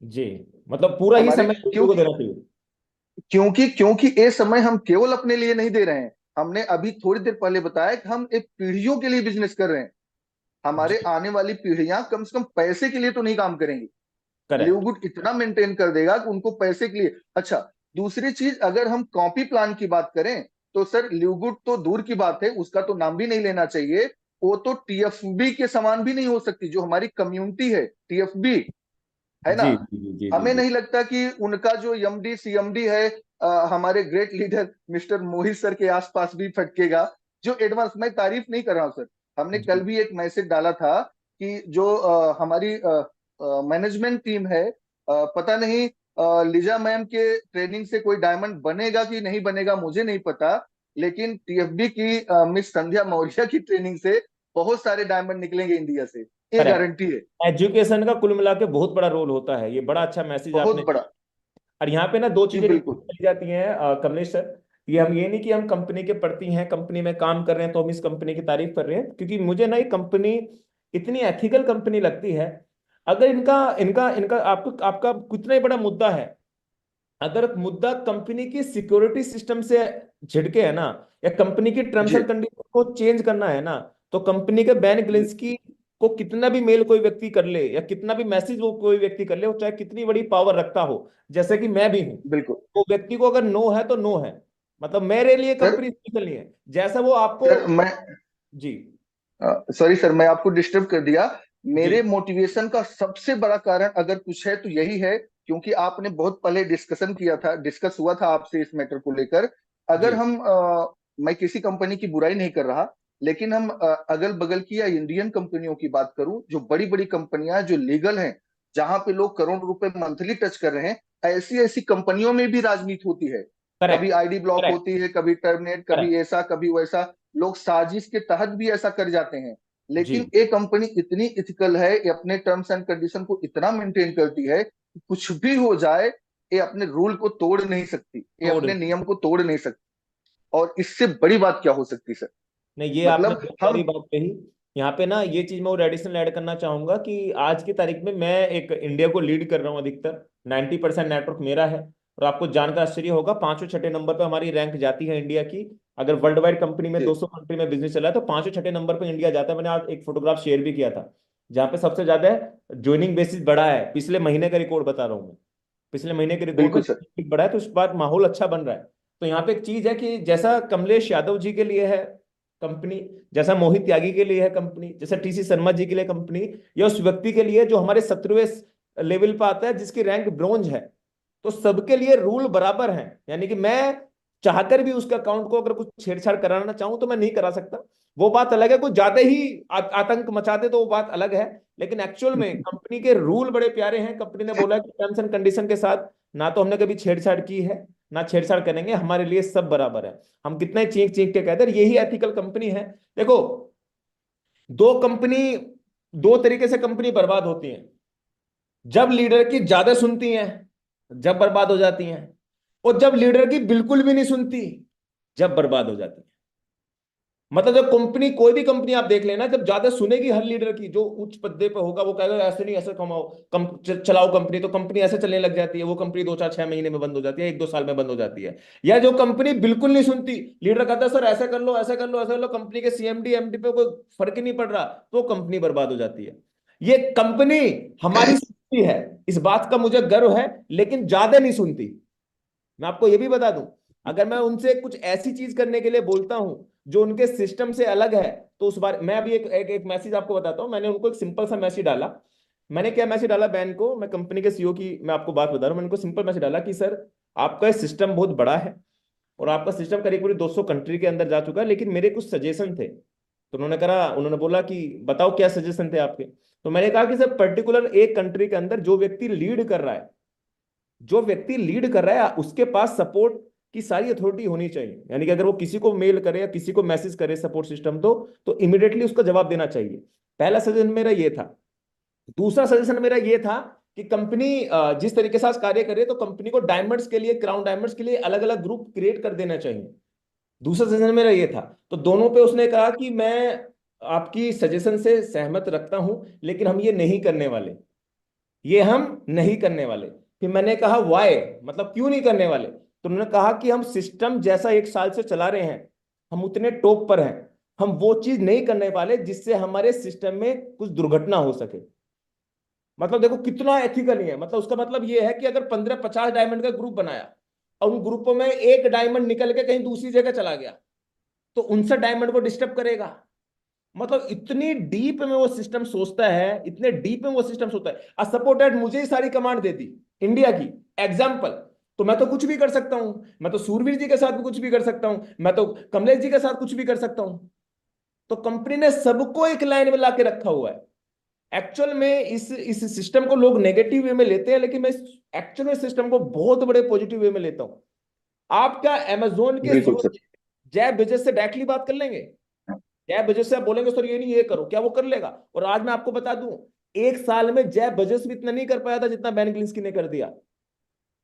जी, मतलब पूरा ही हमारे समय लीडर को क्योंकि देना चाहिए। क्योंकि ये समय हम केवल अपने लिए नहीं दे रहे हैं। हमने अभी थोड़ी देर पहले बताया कि हम एक पीढ़ियों के लिए बिजनेस कर रहे हैं। जी, हमारे आने वाली पीढ़ियां कम से कम पैसे के लिए तो नहीं काम करेंगी, करेक्ट। लिवगुड इतना मेंटेन कर देगा कि उनको पैसे के लिए। अच्छा, दूसरी चीज, अगर हम कॉपी प्लान की बात करें, तो सर लिवगुड तो दूर की बात है, उसका तो नाम भी नहीं लेना चाहिए। वो तो टीएफबी के समान भी नहीं हो सकती, जो हमारी कम्युनिटी है टीएफबी, है ना। जी, जी, जी, जी, हमें जी, नहीं लगता कि उनका जो एमडी सीएमडी है, हमारे ग्रेट लीडर मिस्टर मोहित सर के आसपास भी फटकेगा। जो एडवांस, मैं तारीफ नहीं कर रहा हूं सर, हमने कल जी, भी एक मैसेज डाला था कि जो हमारी मैनेजमेंट टीम है, पता नहीं लिजा मैम के ट्रेनिंग से कोई डायमंड बनेगा कि नहीं बनेगा मुझे नहीं पता, लेकिन टीएफबी की मिस संध्या मौर्य की ट्रेनिंग से बहुत सारे डायमंड निकलेंगे इंडिया से। ये गारंटी है। एजुकेशन का कुल मिला के बहुत बड़ा रोल होता है, ये बड़ा अच्छा मैसेज आपने। बहुत बड़ा। और यहाँ पे ना दो जी चीजें बिल्कुल। चली जाती हैं कमलेश सर। ये हम ये नहीं कि हम कंपनी के प्रति हैं, कंपनी में काम कर रहे हैं तो हम इस कंपनी की तारीफ कर रहे हैं, क्योंकि मुझे ना ये कंपनी इतनी एथिकल कंपनी लगती है। अगर इनका इनका इनका आपको आपका कितना ही बड़ा मुद्दा है, अगर मुद्दा कंपनी की सिक्योरिटी सिस्टम से झिड़के है ना, या कंपनी की टर्म्स जी एंड कंडीशन को चेंज करना है ना, तो कंपनी के बैन जी की को कितना भी मेल कोई व्यक्ति कर ले या कितना भी मैसेज वो कोई व्यक्ति कर ले, वो चाहे कितनी बड़ी पावर रखता हो, जैसे कि मैं भी हूं, बिल्कुल। वो व्यक्ति को अगर नो है तो नो है। मतलब मेरे लिए सर कंपनी स्पेशल नहीं है, जैसा वो आपको। सर मैं जी सॉरी सर, मैं आपको डिस्टर्ब कर दिया। जी मेरे मोटिवेशन का सबसे बड़ा कारण अगर कुछ है तो यही है, क्योंकि आपने बहुत पहले डिस्कस हुआ था आपसे इस मैटर को लेकर। जी अगर हम मैं किसी कंपनी की बुराई नहीं कर रहा, लेकिन हम अगल बगल की या इंडियन कंपनियों की बात करूं, जो बड़ी बड़ी कंपनियां जो लीगल हैं, जहां पे लोग करोड़ रुपए मंथली टच कर रहे हैं, ऐसी ऐसी कंपनियों में भी राजनीति होती है। कभी करेक्ट आईडी ब्लॉक करेक्ट होती है, कभी टर्मिनेट, कभी करेक्ट ऐसा कभी वैसा। लोग साजिश के तहत भी ऐसा कर जाते हैं। जी। लेकिन ये कंपनी इतनी इथिकल है, ये अपने टर्म्स एंड कंडीशन को इतना मेंटेन करती है कि कुछ भी हो जाए, ये अपने रूल को तोड़ नहीं सकती, ये तोड़ अपने नियम को तोड़ नहीं सकती। और इससे बड़ी बात क्या हो सकती सर? नहीं, ये आपने मतलब बहुत हम। प्यारी बात कही। यहाँ पे ना ये चीज मैं और एडिशनल ऐड करना चाहूंगा कि आज की तारीख में मैं एक इंडिया को लीड कर रहा हूँ अधिकतर। 90% नेटवर्क मेरा है। और आपको जानकर आश्चर्य होगा, पांचवें छठे नंबर पे हमारी रैंक जाती है इंडिया की। अगर वर्ल्ड वाइड कंपनी में जी 200 कंट्री में बिजनेस चला है तो पांचवें छठे नंबर पे इंडिया जाता है। मैंने आज एक फोटोग्राफ शेयर भी किया था, जहाँ पे सबसे ज्यादा ज्वाइनिंग बेसिस बढ़ा है। पिछले महीने का रिकॉर्ड बता रहा हूँ मैं, पिछले महीने के रिकॉर्ड बिल्कुल सर। में बढ़ा है, तो इस बार माहौल अच्छा बन रहा है। तो यहाँ पे एक चीज है कि जैसा कमलेश यादव जी के लिए है कंपनी, जैसा मोहित त्यागी के लिए है कंपनी, जैसा टीसी शर्मा जी के लिए कंपनी, या उस व्यक्ति के लिए जो हमारे 17वें लेवल पर आता है जिसकी रैंक ब्रॉन्ज है, तो सबके लिए रूल बराबर हैं। यानी कि मैं चाहकर भी उसके अकाउंट को अगर कुछ छेड़छाड़ कराना चाहूं तो मैं नहीं करा सकता। वो बात अलग है, कुछ ज्यादा ही आतंक मचा दे तो वो बात अलग है। लेकिन एक्चुअल में कंपनी के रूल बड़े प्यारे हैं। कंपनी ने बोला कि टर्म्स एंड कंडीशन के साथ ना तो हमने कभी छेड़छाड़ की है, ना छेड़छाड़ करेंगे, हमारे लिए सब बराबर है। हम कितना ही चीख चीख के कहते हैं, यही एथिकल कंपनी है। देखो, दो कंपनी दो तरीके से कंपनी बर्बाद होती है। जब लीडर की ज्यादा सुनती हैं, जब बर्बाद हो जाती हैं। और जब लीडर की बिल्कुल भी नहीं सुनती, जब बर्बाद हो जाती है। मतलब जब कंपनी, कोई भी कंपनी आप देख लेना, जब ज्यादा सुनेगी हर लीडर की, जो उच्च पदे पे होगा वो कहेगा ऐसे नहीं, ऐसे कमाओ, चलाओ कंपनी, तो कंपनी ऐसे चलने लग जाती है। वो कंपनी 2 4 6 महीने में बंद हो जाती है, 1 2 साल में बंद हो जाती है। या जो कंपनी बिल्कुल नहीं सुनती, लीडर कहता है सर ऐसे कर लो, ऐसे कर लो, ऐसे कर लो, कंपनी के सीएमडी एमडी पे कोई फर्क ही नहीं पड़ रहा, तो कंपनी बर्बाद हो जाती है। ये कंपनी हमारी सुनती है, इस बात का मुझे गर्व है, लेकिन ज्यादा नहीं सुनती। मैं आपको ये भी बता दूं, अगर मैं उनसे कुछ ऐसी चीज करने के लिए बोलता हूं जो उनके सिस्टम से अलग है, तो उस बार मैं अभी एक मैसेज आपको बताता हूं। मैंने उनको एक सिंपल सा मैसेज डाला। मैंने क्या मैसेज डाला बैन को, मैं कंपनी के सीईओ की मैं आपको बात बता रहा हूं। मैंने उनको सिंपल मैसेज डाला कि सर, आपका सिस्टम बहुत बड़ा है और आपका सिस्टम करीब करीब 200 कंट्री के अंदर जा चुका है, लेकिन मेरे कुछ सजेशन थे। तो उन्होंने बोला कि बताओ क्या सजेशन थे आपके। तो मैंने कहा कि सर, पर्टिकुलर एक कंट्री के अंदर जो व्यक्ति लीड कर रहा है उसके पास सपोर्ट की सारी अथॉरिटी होनी चाहिए। यानी कि अगर वो किसी को मेल करे या किसी को मैसेज करे सपोर्ट सिस्टम, तो इमीडिएटली उसका जवाब देना चाहिए। पहला सजेशन मेरा ये था। दूसरा सजेशन मेरा ये था कि कंपनी जिस तरीके से आज कार्य करे, तो कंपनी को डायमंड्स के लिए, क्राउन डायमंड्स के लिए अलग अलग ग्रुप क्रिएट कर देना चाहिए। दूसरा सजेशन मेरा ये था। तो दोनों पे उसने कहा कि मैं आपकी सजेशन से सहमत रखता हूं, लेकिन हम ये नहीं करने वाले, ये हम नहीं करने वाले। फिर मैंने कहा वाई, मतलब क्यों नहीं करने वाले। तो उन्होंने कहा कि हम सिस्टम जैसा 1 साल से चला रहे हैं, हम उतने टॉप पर हैं, हम वो चीज नहीं करने वाले जिससे हमारे सिस्टम में कुछ दुर्घटना हो सके। मतलब देखो कितना एथिकल है। मतलब उसका मतलब ये है कि अगर 15 50 डायमंड का ग्रुप बनाया और उन ग्रुपों में एक डायमंड निकल के कहीं दूसरी जगह चला गया, तो 59 डायमंड को डिस्टर्ब करेगा। मतलब इतनी डीप में वो सिस्टम सोचता है, इतने डीप में वो सिस्टम सोचता है। सपोर्टेड मुझे ही सारी कमांड देती इंडिया की, एग्जाम्पल, तो मैं तो कुछ भी कर सकता हूं। मैं तो सूरवीर जी के साथ भी कुछ भी कर सकता हूं, मैं तो कमलेश जी के साथ कुछ भी कर सकता हूं। तो कंपनी ने सबको एक लाइन में लाके रखा हुआ है। एक्चुअल में इस सिस्टम को लोग नेगेटिव वे में लेते हैं, लेकिन मैं एक्चुअल में सिस्टम को बहुत बड़े पॉजिटिव वे में लेता हूं। आप क्या अमेजोन के बिल्कुल सीईओ सर। जय बेजोस से डायरेक्टली बात कर लेंगे? जय बजस से आप बोलेंगे सर ये नहीं ये करो, क्या वो कर लेगा? और आज मैं आपको बता दूं, एक साल में जय बजस भी इतना नहीं कर पाया था जितना बेन गिल्स्की ने कर दिया।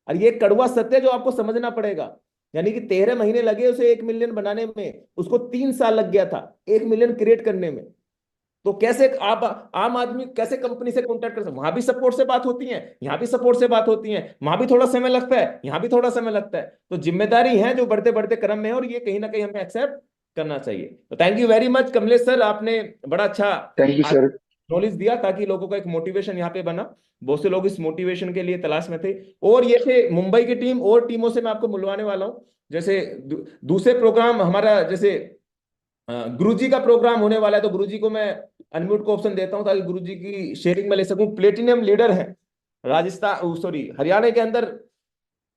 और ये कड़वा सत्य जो आपको समझना पड़ेगा। यानी कि 13 महीने लगे उसे 1 मिलियन बनाने में, उसको 3 साल लग गया था 1 मिलियन क्रिएट करने में। तो कैसे आप आम आदमी कैसे कंपनी से कॉन्टेक्ट कर सकते? वहां भी सपोर्ट से बात होती है, यहाँ भी सपोर्ट से बात होती है, वहां भी थोड़ा समय लगता है, यहाँ भी थोड़ा समय लगता है। तो जिम्मेदारी है जो बढ़ते बढ़ते क्रम में है, और ये कहीं ना कहीं हमें एक्सेप्ट करना चाहिए। तो thank you very much Kamlesh sir, आपने बड़ा अच्छा थैंक यू सर। नॉलेज दिया, ताकि लोगों का एक मोटिवेशन यहाँ पे बना। बहुत से लोग इस मोटिवेशन के लिए तलाश में थे। और ये थे मुंबई की टीम, और टीमों से मैं आपको मिलवाने वाला हूँ। जैसे दूसरे प्रोग्राम हमारा, जैसे गुरुजी का प्रोग्राम होने वाला है, तो गुरुजी को मैं अनम्यूट को ऑप्शन देता हूं ताकि गुरुजी की शेयरिंग में ले सकूं। प्लेटिनम लीडर है राजस्थान, सॉरी हरियाणा के अंदर,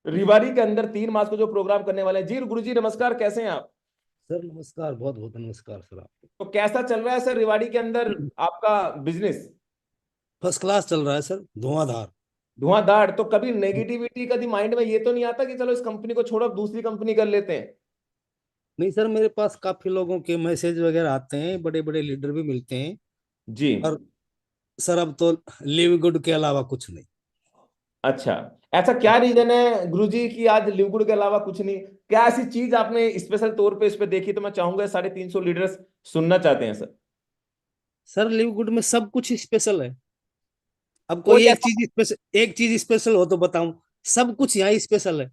रिवाड़ी के अंदर 3 मार्च को जो प्रोग्राम करने वाले हैं। जी गुरुजी नमस्कार, कैसे हैं आप? सर नमस्कार, बहुत बहुत नमस्कार सर आपको। तो कैसा चल रहा है सर रिवाड़ी के अंदर आपका बिजनेस? फर्स्ट क्लास चल रहा है सर, धुआंधार। धुआंधार। तो कभी नेगेटिविटी कभी माइंड में ये तो नहीं आता कि चलो इस कंपनी को छोड़ो अब दूसरी कंपनी कर लेते हैं? नहीं सर, मेरे पास काफी लोगों के मैसेज वगैरह आते हैं, बड़े बड़े लीडर भी मिलते हैं। जी। और सर अब तो लिव गुड के अलावा कुछ नहीं। अच्छा, ऐसा क्या रीजन है गुरुजी की आज लिवगुड के अलावा कुछ नहीं? क्या ऐसी चीज आपने स्पेशल तौर पे इस पे देखी? तो मैं चाहूंगा 350 लीडर्स सुनना चाहते हैं सर। सर लिव गुड में सब कुछ स्पेशल है। अब कोई कोई एक ऐसा? चीज स्पेशल, एक चीज स्पेशल हो तो बताऊं। सब कुछ यहाँ स्पेशल है,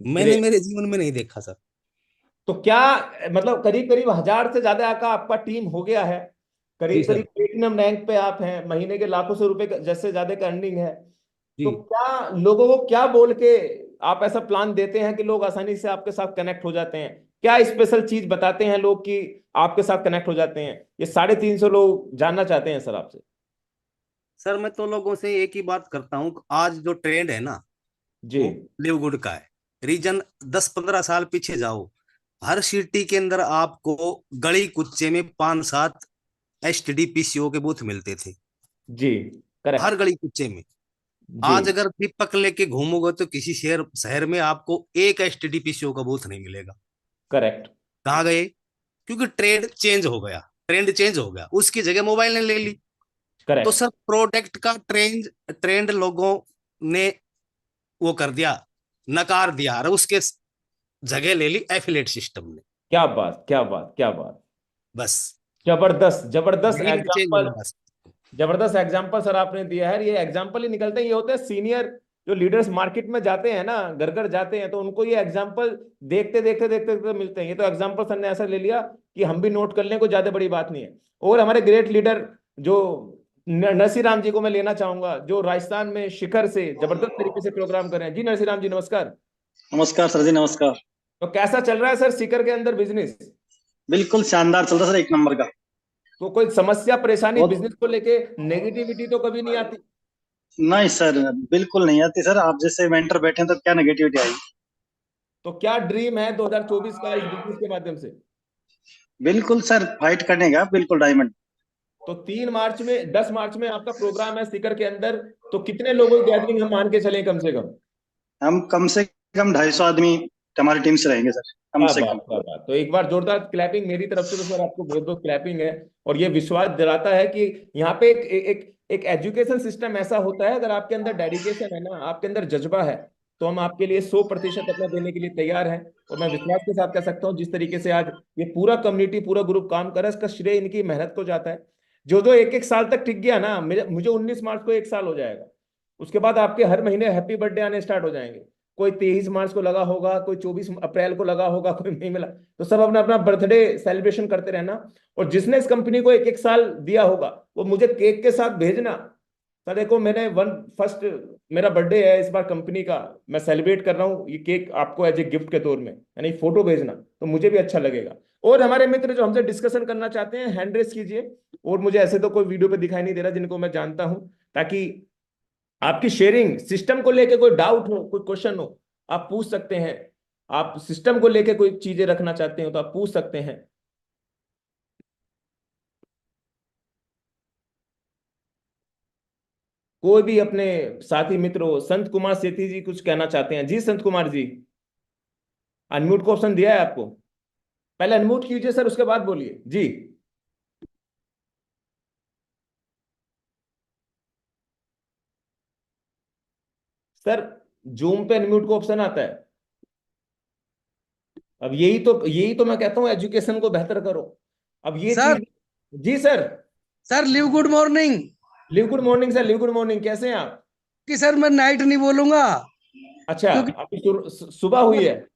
मैंने ग्रेट। मेरे जीवन में नहीं देखा सर। तो क्या मतलब करीब करीब 1000 से ज्यादा का आपका टीम हो गया है, जी करीब करीब सर। प्लेटिनम रैंक पे आप हैं, महीने के लाखों से रुपए जैसे ज्यादा का अर्निंग है। जी तो क्या लोगों को क्या बोल के आप ऐसा प्लान देते हैं कि लोग आसानी से आपके साथ कनेक्ट हो जाते हैं? क्या स्पेशल चीज बताते हैं लोग कि आपके साथ कनेक्ट हो जाते हैं? ये 350 लोग जानना चाहते हैं सर आपसे। सर, मैं तो लोगों से एक ही बात करता हूँ, आज जो ट्रेंड है ना, जी। वो लिव गुड का है। रीजन 10-15 साल पीछे जाओ, हर सिटी के अंदर आपको गली कुच्चे में 5-7 एसटीडी पीसीओ के बूथ मिलते थे। जी। हर करेक्ट। गली कुच्चे में। जी। आज अगर दीपक लेके घूमोगे तो किसी शहर शहर में आपको एक एसटीडी पीसीओ का बूथ नहीं मिलेगा। करेक्ट। कहाँ गए? क्योंकि ट्रेंड चेंज हो गया, ट्रेंड चेंज हो गया, उसकी जगह मोबाइल ने ले ली। तो करेक्ट। सर प्रोडक्ट का ट्रेंड ट्रेंड लोगों ने वो कर दिया, नकार दिया, और उसके जगह ले ली एफिलेट सिस्टम ने। क्या बात, क्या बात, क्या बात! बस जबरदस्त, जबरदस्त यही चेंज एग्जाम्पल। होगा बस। जबरदस्त एग्जाम्पल सर आपने दिया है। ये एग्जाम्पल ही निकलते हैं, ये होते हैं सीनियर जो लीडर्स मार्केट में जाते हैं ना, घर घर जाते हैं, तो उनको ये एग्जाम्पल देखते देखते देखते देखते मिलते हैं। ये तो एग्जाम्पल सर ने ऐसा ले लिया कि हम भी नोट कर लें, कोई ज्यादा बड़ी बात नहीं है। और हमारे ग्रेट लीडर जो नरसिंह राम जी को मैं लेना चाहूंगा, जो राजस्थान में शिखर से जबरदस्त तरीके से प्रोग्राम कर रहे हैं। जी नरसिंह राम जी नमस्कार। नमस्कार सर जी, नमस्कार। तो कैसा चल रहा है सर शिखर के अंदर बिजनेस? बिल्कुल शानदार चल रहा है सर, एक नंबर का। तो कोई समस्या परेशानी बहुत। बिजनेस को लेके, नेगेटिविटी तो कभी नहीं आती? नहीं सर, बिल्कुल नहीं आती सर। आप जैसे मेंटर बैठे हैं तो क्या नेगेटिविटी आई। तो क्या ड्रीम है 2024 का इस बिजनेस के माध्यम से? बिल्कुल सर, फाइट करने का बिल्कुल डायमंड। तो 3 मार्च में, 10 मार्च में आपका प्रोग्राम है सीकर के अंदर। तो कितने लोगों की गैदरिंग हम मान के चले कम से कम? हम कम से कम 250 आदमी हमारी टीम से रहेंगे सर, कम क्या से बात, कम। क्या बात! तो एक बार जोरदार क्लैपिंग मेरी तरफ से, तो सर आपको बहुत बहुत क्लैपिंग है। और ये विश्वास दिलाता है कि यहाँ पे एक एजुकेशन सिस्टम ऐसा होता है, अगर आपके अंदर डेडिकेशन है ना, आपके अंदर जज्बा है, तो हम आपके लिए 100% अपना देने के लिए तैयार हैं। और मैं विश्वास के साथ कह सकता हूँ, जिस तरीके से आज ये पूरा कम्युनिटी, पूरा ग्रुप काम कर रहा है, इसका श्रेय इनकी मेहनत को जाता है। जो जो एक एक साल तक टिक गया ना, मुझे 19 मार्च को 1 साल हो जाएगा। उसके बाद आपके हर महीने हैप्पी बर्थडे आने स्टार्ट हो जाएंगे। कोई 23 मार्च को लगा होगा, कोई 24 अप्रैल को लगा होगा, कोई नहीं मिला, तो सब अपना अपना बर्थडे सेलिब्रेशन करते रहना। और जिसने इस कंपनी को एक एक साल दिया होगा, वो मुझे केक के साथ भेजना। तो देखो मैंने वन फर्स्ट, मेरा बर्थडे है इस बार कंपनी का, मैं सेलिब्रेट कर रहा हूँ, ये केक आपको एज ए गिफ्ट के तौर में, यानी फोटो भेजना, तो मुझे भी अच्छा लगेगा। और हमारे मित्र जो हमसे डिस्कशन करना चाहते हैं, हैंड रेस कीजिए। और मुझे ऐसे तो कोई वीडियो पे दिखाई नहीं दे रहा जिनको मैं जानता हूं, ताकि आपकी शेयरिंग सिस्टम को लेके कोई डाउट हो, कोई क्वेश्चन हो, आप पूछ सकते हैं। आप सिस्टम को लेके कोई चीजें रखना चाहते हो तो आप पूछ सकते हैं। कोई भी अपने साथी मित्र हो, संत कुमार सेठी जी कुछ कहना चाहते हैं। जी संत कुमार जी, अनम्यूट को ऑप्शन दिया है आपको, पहले अनम्यूट कीजिए सर, उसके बाद बोलिए जी। सर जूम पे अनम्यूट को ऑप्शन आता है। अब यही तो मैं कहता हूँ, एजुकेशन को बेहतर करो। अब ये सर चीज। जी sir. Sir live good morning. Live good morning sir, live good morning, कैसे हैं आप? कि सर मैं नाइट नहीं बोलूंगा, अच्छा, क्योंकि अभी सुबह हुई है।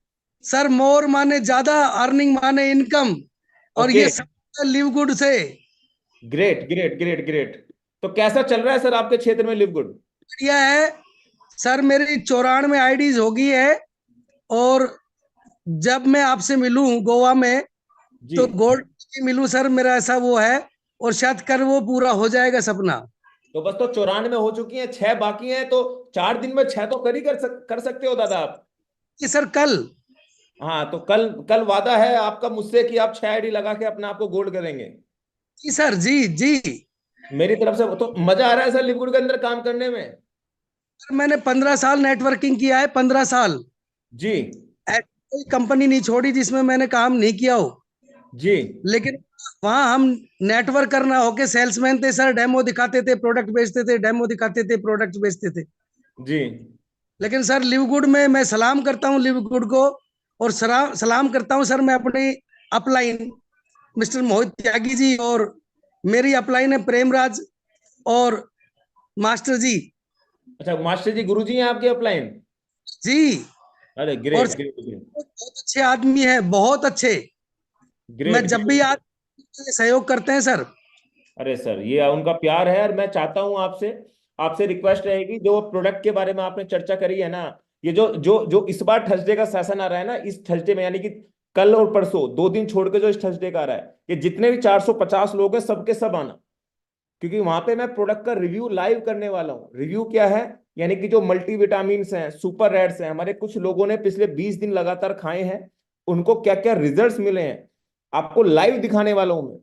सर मोर माने ज्यादा, अर्निंग माने इनकम, और ओके। ये सब लिव गुड से। Great great great great. तो कैसा चल रहा है सर आपके क्षेत्र में लिव गुड? बढ़िया है सर, मेरी 94 आईडीज हो गई है। और जब मैं आपसे मिलूं गोवा में जी। तो गोल्ड मिलूं सर, मेरा ऐसा वो है। और शायद कर वो पूरा हो जाएगा सपना। तो बस तो 94 हो चुकी हैं, 6 बाकी हैं, तो 4 दिन में 6 तो कर ही कर सकते हो दादा आप। कि सर कल। हाँ, तो कल कल वादा है आपका मुझसे कि आप 6 आईडी लगा के अपने आप को गोल्ड करेंगे। जी सर, जी जी। मेरी तरफ से तो मजा आ रहा है सर लिव गुड के अंदर काम करने में। सर मैंने 15 साल नेटवर्किंग किया है, 15 साल। जी। ऐसी कोई कंपनी नहीं छोड़ी जिसमें मैंने काम नहीं किया हो। जी। लेकिन वहां हम नेटवर्क करना होके सेल्समैन थे सर, डेमो दिखाते थे, प्रोडक्ट बेचते थे, डेमो दिखाते थे, प्रोडक्ट बेचते थे। जी। लेकिन सर लिव गुड में मैं सलाम करता हूँ लिव गुड को। और सलाम करता हूँ सर मैं अपनी अपलाइन मिस्टर मोहित त्यागी जी, और मेरी अपलाइन है प्रेमराज और मास्टर जी। अच्छा, मास्टर जी, गुरु जी हैं आपके अपलाइन? जी। अरे और ग्रेट ग्रेट ग्रेट बहुत अच्छे आदमी है, बहुत अच्छे। मैं ग्रेट जब भी ग्रेट। आज सहयोग करते हैं सर। अरे सर, ये उनका प्यार है, और मैं चाहता हूं आपसे आपसे रिक्वेस्ट रहेगी, जो प्रोडक्ट के बारे में आपने चर्चा करी है ना, ये जो जो जो इस बार थर्सडे का सेशन आ रहा है ना, इस थर्सडे में, यानी कि कल और परसों 2 दिन छोड़ के जो इस थर्सडे का आ रहा है, ये जितने भी 450 लोग हैं सबके सब आना। क्योंकि वहां पे मैं प्रोडक्ट का रिव्यू लाइव करने वाला हूँ। रिव्यू क्या है? यानी कि जो मल्टीविटामिन हैं, सुपर रेड्स हैं, हमारे कुछ लोगों ने पिछले 20 दिन लगातार खाए हैं, उनको क्या क्या रिजल्ट्स मिले हैं, आपको लाइव दिखाने वाला हूं मैं।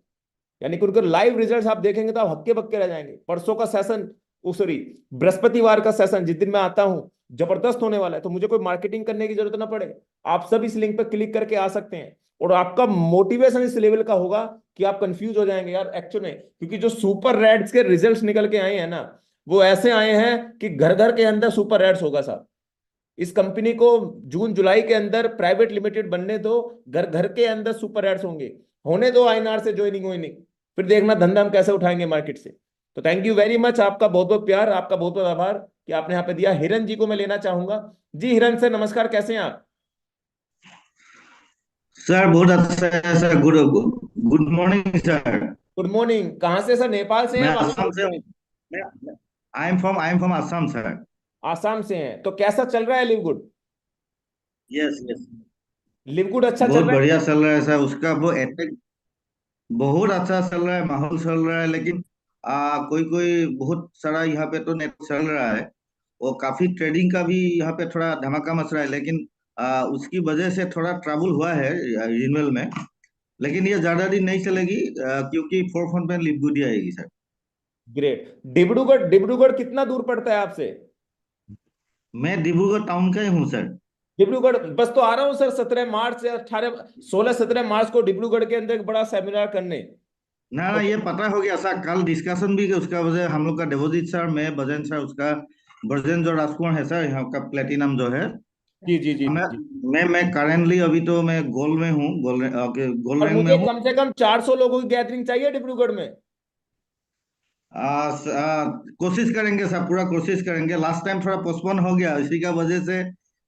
यानी कि उनके लाइव रिजल्ट्स आप देखेंगे तो आप हक्के बक्के रह जाएंगे। परसों का सेशन, सॉरी, बृहस्पतिवार का सेशन जिस दिन मैं आता हूं, जबरदस्त होने वाला है। तो मुझे कोई मार्केटिंग करने की जरूरत ना पड़े, आप सब इस लिंक पर क्लिक करके आ सकते हैं। और आपका मोटिवेशन इस लेवल का होगा कि आप कंफ्यूज हो जाएंगे यार एक्चुअल में, क्योंकि जो सुपर रेड्स के रिजल्ट्स निकल के आए हैं ना, वो ऐसे आए हैं कि घर घर के अंदर सुपर रेड्स होगा साहब। इस कंपनी को जून जुलाई के अंदर प्राइवेट लिमिटेड बनने दो, घर घर के अंदर सुपर एड्स होंगे। होने दो आईएनआर से ज्वाइनिंग वाइनिंग, फिर देखना धंधा हम कैसे उठाएंगे मार्केट से। तो थैंक यू वेरी मच, आपका बहुत बहुत प्यार, आपका बहुत बहुत आभार कि आपने यहाँ पे दिया। हिरन जी को मैं लेना चाहूंगा। जी हिरन सर, नमस्कार, कैसे हैं आप? सर बहुत अच्छा है sir. Good good morning sir. Good morning. कहाँ से सर, नेपाल से हैं मैं या आसाम से बांग्लादेश हूँ। से? I am from Assam sir. Assam से हैं, तो कैसा चल रहा है live good? Yes yes. Live good अच्छा चल बहुत रहा बढ़िया चल रहा है सर। उसका वो अटैक बहुत अच्छा चल रहा है, माहौल चल रहा है। लेकिन कोई कोई बहुत सारा यहाँ पे तो नेट चल रहा है। वो काफी ट्रेडिंग का भी यहाँ पे थोड़ा धमाका मच रहा है। लेकिन उसकी वजह से थोड़ा ट्रबल हुआ है रिन्यूअल में। लेकिन ये ज्यादा दिन नहीं चलेगी, क्योंकि 4 फ्रंट में लिव गुड ही आएगी सर। है? ग्रेट। डिब्रूगढ़, डिब्रूगढ़ कितना दूर पड़ता है आपसे? मैं डिब्रूगढ़ टाउन का ही हूँ सर। डिब्रूगढ़ बस तो आ रहा हूँ सर, 17 मार्च से 16 17 मार्च को डिब्रूगढ़ के अंदर एक बड़ा सेमिनार करने। ना ना, तो ये पता हो गया सर। कल डिस्कशन भी उसका वजह हम लोग का देवोजीत सर, मैं बजन सर, उसका वर्जन जो राजकुमार है सर यहाँ का प्लेटिनम जो है। जी जी जी मैं जी। मैं करेंटली अभी तो मैं गोल्ड में हूँ, गोल्ड और रैंक में मुझे हूँ। कम से कम 400 लोगों की गैदरिंग चाहिए डिब्रूगढ़ में। कोशिश करेंगे सर, पूरा कोशिश करेंगे। लास्ट टाइम थोड़ा पोस्टपोन हो गया, इसी का वजह से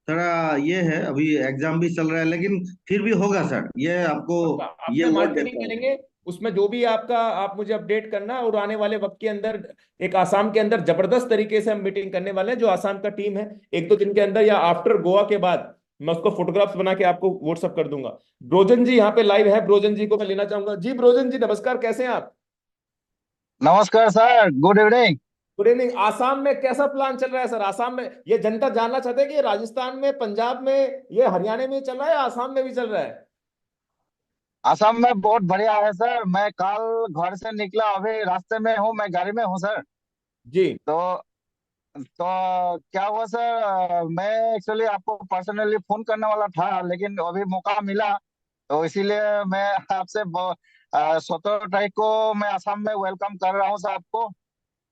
थोड़ा ये है। अभी एग्जाम भी चल रहा है, लेकिन फिर भी होगा सर, ये आपको पक्का ये आपने वर्ड मार्केटिंग देता हूँ। करेंगे, उसमें जो भी आपका, आप मुझे अपडेट करना। और आने वाले वक्त के अंदर एक आसाम के अंदर जबरदस्त तरीके से हम मीटिंग करने वाले हैं। जो आसाम का टीम है, 1 2 दिन के अंदर या आफ्टर गोवा के बाद मैं उसको फोटोग्राफ्स बना के आपको व्हाट्सअप कर दूंगा। ब्रोजन जी यहाँ पे लाइव है, ब्रोजन जी को मैं लेना चाहूंगा। जी ब्रोजन जी, नमस्कार, कैसे हैं आप? नमस्कार sir, good evening. Good evening. Assam में कैसा प्लान चल रहा है सर? आसाम में ये जनता जानना चाहते हैं कि ये राजस्थान में, पंजाब में, ये हरियाणा में चल रहा है या आसाम में भी चल रहा है? असम में बहुत बढ़िया है सर। मैं कल घर से निकला, अभी रास्ते में हूँ, मैं गाड़ी में हूँ सर। जी। तो क्या हुआ सर, मैं एक्चुअली आपको पर्सनली फोन करने वाला था, लेकिन अभी मौका मिला तो इसीलिए मैं आपसे 17 तारीख को मैं असम में वेलकम कर रहा हूँ सर आपको।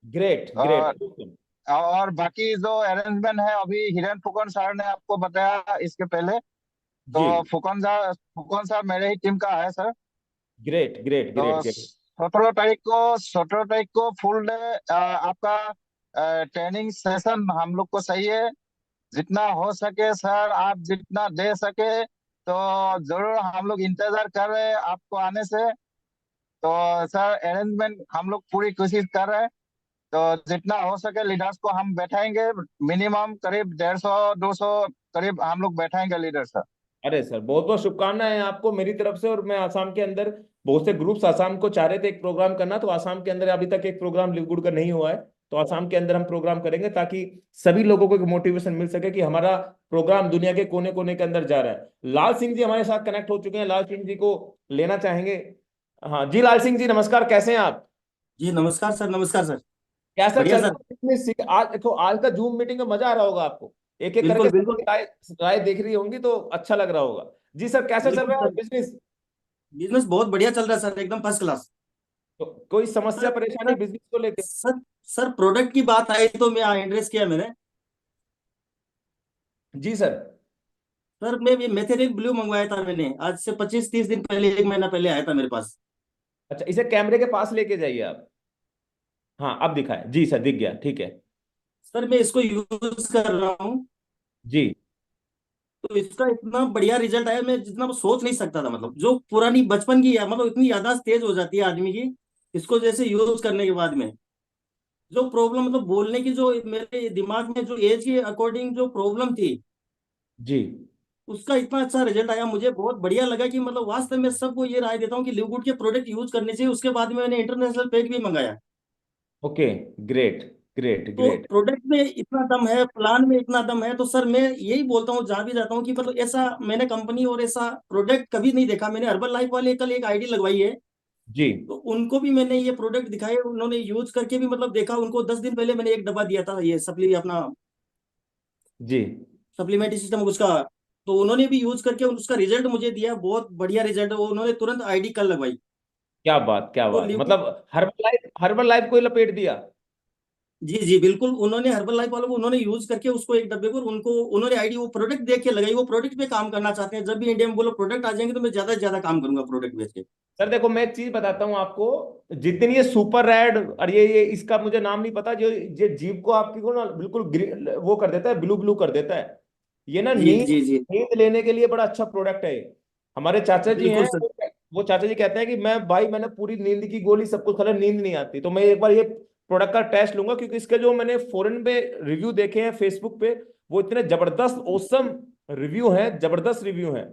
ग्रेट और ग्रेट। और बाकी जो अरेंजमेंट है अभी हिरेन फुकन सर ने आपको बताया इसके पहले। तो जी। फुकन सर मेरे ही टीम का है सर। ग्रेट ग्रेट तो ग्रेट ग्रेट। 17 तारीख को फुल डे आपका ट्रेनिंग सेशन हम लोग को सही है। जितना हो सके सर आप जितना दे सके तो जरूर हम लोग इंतजार कर रहे हैं आपको आने से। तो सर अरेंजमेंट हम लोग पूरी कोशिश कर रहे हैं। तो जितना हो सके लीडर्स को हम बैठाएंगे। मिनिमम करीब 150-200 करीब हम लोग बैठाएंगे लीडर सर। अरे सर, बहुत बहुत शुभकामनाएं आपको मेरी तरफ से। और मैं आसाम के अंदर बहुत से ग्रुप्स आसाम को चाह रहे थे एक प्रोग्राम करना, तो आसाम के अंदर अभी तक एक प्रोग्राम लिवगुड का नहीं हुआ है। तो आसाम के अंदर हम प्रोग्राम करेंगे ताकि सभी लोगों को एक मोटिवेशन मिल सके कि हमारा प्रोग्राम दुनिया के कोने कोने के अंदर जा रहा है। लाल सिंह जी हमारे साथ कनेक्ट हो चुके हैं, लाल सिंह जी को लेना चाहेंगे। हाँ जी, लाल सिंह जी नमस्कार, कैसे हैं आप? जी नमस्कार सर, नमस्कार सर। कैसा बढ़िया चल सर। रहा है business? आज देखो, आज का जूम मीटिंग में मजा आ रहा होगा आपको, एक एक करके बिल्कुल बिल्कुल। सबकी राय राय देख रही होंगी तो अच्छा लग रहा होगा। जी सर, कैसा चल बिल्कुल रहा है सर, बिजनेस? बिजनेस बहुत बढ़िया चल रहा है सर, एकदम फर्स्ट क्लास। तो कोई सर समस्या परेशानी सर बिजनेस को लेके? सर सर प्रोडक्ट की बात आई तो मैं एड्रेस किया मैंने। जी सर। सर मैं ये मेथेरिक ब्लू मंगवाया था मैंने, आज से 25-30 दिन पहले, 1 महीना पहले आया था मेरे पास। अच्छा, इसे कैमरे के पास लेके जाइए आप। हाँ, अब दिखाए जी सर, दिख गया, ठीक है। सर मैं इसको यूज कर रहा हूँ, जी। तो इसका इतना बढ़िया रिजल्ट आया, मैं जितना वो सोच नहीं सकता था। मतलब जो पुरानी बचपन की मतलब इतनी याददाश्त तेज हो जाती है आदमी की, इसको जैसे यूज करने के बाद में जो प्रॉब्लम, मतलब बोलने की जो मेरे दिमाग में जो एज के अकॉर्डिंग जो प्रॉब्लम थी, जी। उसका इतना अच्छा रिजल्ट आया, मुझे बहुत बढ़िया लगा कि मतलब वास्तव में सबको ये राय देता हूँ कि लिवगुड के प्रोडक्ट यूज करने चाहिए। उसके बाद में मैंने इंटरनेशनल पैक भी मंगाया। ओके। ग्रेट ग्रेट तो ग्रेट। प्रोडक्ट में इतना दम है, प्लान में इतना दम है, तो सर मैं यही बोलता हूँ जहां भी जाता हूँ कि मतलब ऐसा मैंने कंपनी और ऐसा प्रोडक्ट कभी नहीं देखा। मैंने हर्बल लाइफ वाले कल एक आईडी लगवाई है, जी। तो उनको भी मैंने ये प्रोडक्ट दिखाए, उन्होंने यूज करके भी मतलब देखा। उनको 10 दिन पहले मैंने एक डब्बा दिया था, ये अपना जी। सप्लीमेंट्री सिस्टम उसका, तो उन्होंने भी यूज करके उसका रिजल्ट मुझे दिया, बहुत बढ़िया रिजल्ट। वो उन्होंने तुरंत आईडी कल लगवाई। क्या बात, क्या तो बात, मतलब हर्बल लाइफ को ही लपेट दिया। जी जी बिल्कुल, उन्होंने हर्बल लाइफ वालों को उन्होंने यूज करके उसको एक डब्बे को, उनको उन्होंने आईडी वो प्रोडक्ट देख के लगाई। वो प्रोडक्ट पे काम करना चाहते हैं। जब भी इंडिया में बोलो प्रोडक्ट आ जाएंगे तो मैं ज्यादा से ज्यादा काम करूंगा प्रोडक्ट बेच के। सर देखो, मैं एक चीज बताता हूँ आपको। जितनी ये सुपर रेड और ये इसका मुझे नाम नहीं पता, जो ये जीभ को आपकी को ना बिल्कुल वो कर देता है, ब्लू ब्लू कर देता है। ये ना जी नींद जी जी नींद लेने के लिए बड़ा अच्छा प्रोडक्ट है ये। हमारे चाचा जी हैं, बिल्कुल सर। वो चाचा जी कहते हैं कि मैंने पूरी नींद की गोली सब कुछ खा लिया, नींद नहीं आती। तो मैं एक बार ये प्रोडक्ट का टेस्ट लूंगा, क्योंकि इसके जो मैंने फॉरेन पे रिव्यू देखे हैं फेसबुक पे, वो इतने जबरदस्त ओसम रिव्यू हैं, जबरदस्त रिव्यू हैं।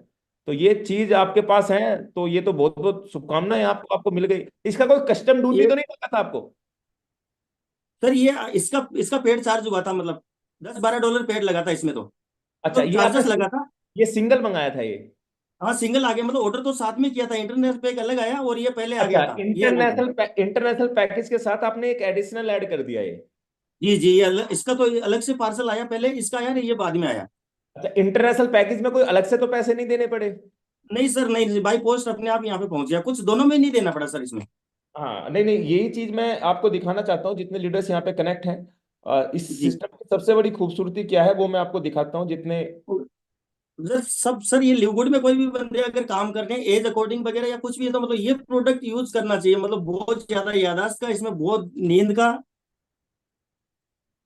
तो ये चीज आपके पास है, तो ये तो बहुत बहुत शुभकामनाएं आपको, आपको मिल गई। इसका कोई कस्टम ड्यूटी ये तो नहीं लगा था आपको? सर ये इसका इसका पेड चार्ज हुआ था, मतलब $10-12 पेड लगा था इसमें। तो अच्छा, मतलब ये आपने चार्जेस लगा था। ये सिंगल मंगाया था ये? हाँ सिंगल आ गया, मतलब ऑर्डर तो साथ में किया था, इंटरनेट पैक अलग आया और ये पहले आ अच्छा, गया था, ये अलग है। इंटरनेशनल पैकेज के साथ आपने एक एडिशनल ऐड कर दिया ये? जी जी, ये अलग, इसका तो अलग से पार्सल आया, पहले इसका आया नहीं, ये बाद में आया। अच्छा, इंटरनेशनल पैकेज में कोई अलग से तो पैसे नहीं देने पड़े? नहीं सर, नहीं, बाई पोस्ट अपने आप यहाँ पे पहुंच गया, कुछ दोनों में नहीं देना पड़ा सर इसमें। हाँ, नहीं नहीं, यही चीज मैं आपको दिखाना चाहता हूँ, जितने लीडर्स यहाँ पे कनेक्ट हैं। इस जी सिस्टम की सबसे बड़ी खूबसूरती क्या है वो मैं आपको दिखाता हूँ। जितने सब सर, ये लिवगुड में कोई भी बंदे अगर काम कर रहे हैं एज अकॉर्डिंग वगैरह या कुछ भी है, तो मतलब ये प्रोडक्ट यूज करना चाहिए। मतलब बहुत ज्यादा यादाश्त का इसमें, बहुत नींद का।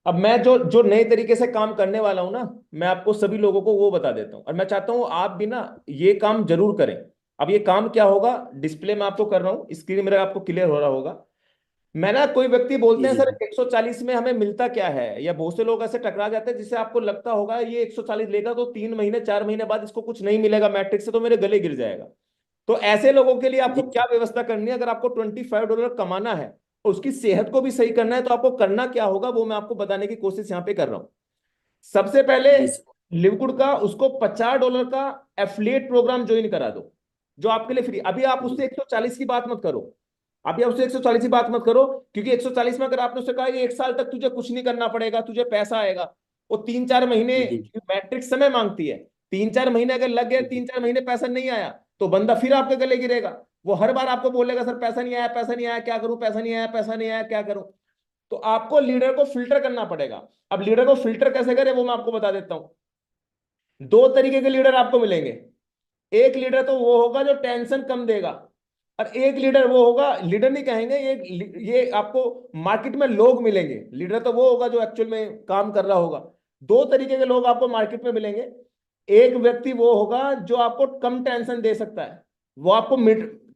अब मैं जो जो नए तरीके से काम करने वाला हूं ना, मैं आपको सभी लोगों को वो बता देता हूं, और मैं चाहता हूं आप भी ना ये काम जरूर करें। अब ये काम क्या होगा, डिस्प्ले में आपको कर रहा हूँ, स्क्रीन मेरा आपको क्लियर हो रहा होगा। मैं ना, कोई व्यक्ति बोलते जी हैं जी सर 140 में हमें मिलता क्या है, या बहुत से लोग ऐसे टकरा जाते हैं जिससे आपको लगता होगा ये 140 लेगा तो 3 महीने 4 महीने बाद इसको कुछ नहीं मिलेगा मैट्रिक से, तो मेरे गले गिर जाएगा। तो ऐसे लोगों के लिए आपको जी क्या व्यवस्था करनी है? अगर आपको $25 कमाना है और उसकी सेहत को भी सही करना है, तो आपको करना क्या होगा वो मैं आपको बताने की कोशिश यहाँ पे कर रहा हूँ। सबसे पहले जी सर। लिवगुड का उसको $50 का एफिलिएट प्रोग्राम ज्वाइन करा दो, जो आपके लिए फ्री। अभी आप उससे 140 की बात मत करो, अभी आप उससे 140 की बात मत करो, क्योंकि 140 में अगर आपने उससे कहा कि 1 साल तक तुझे कुछ नहीं करना पड़ेगा, तुझे पैसा आएगा, वो 3-4 महीने जी मैट्रिक समय मांगती है। 3-4 महीने अगर लग गए, जी 3-4 महीने पैसा नहीं आया, तो बंदा फिर आपके गले गिरेगा। वो हर बार आपको बोलेगा सर पैसा नहीं आया, पैसा नहीं आया, क्या करूं, पैसा नहीं आया, पैसा नहीं आया, क्या करूं। तो आपको लीडर को फिल्टर करना पड़ेगा। अब लीडर को फिल्टर कैसे करें वो मैं आपको बता देता हूं। दो तरीके के लीडर आपको मिलेंगे। एक लीडर तो वो होगा जो टेंशन कम देगा, और एक लीडर वो होगा, लीडर नहीं कहेंगे, ये आपको मार्केट में लोग मिलेंगे। लीडर तो वो होगा जो एक्चुअल में काम कर रहा होगा। दो तरीके के लोग आपको मार्केट में मिलेंगे। एक व्यक्ति वो होगा जो आपको कम टेंशन दे सकता है, वो आपको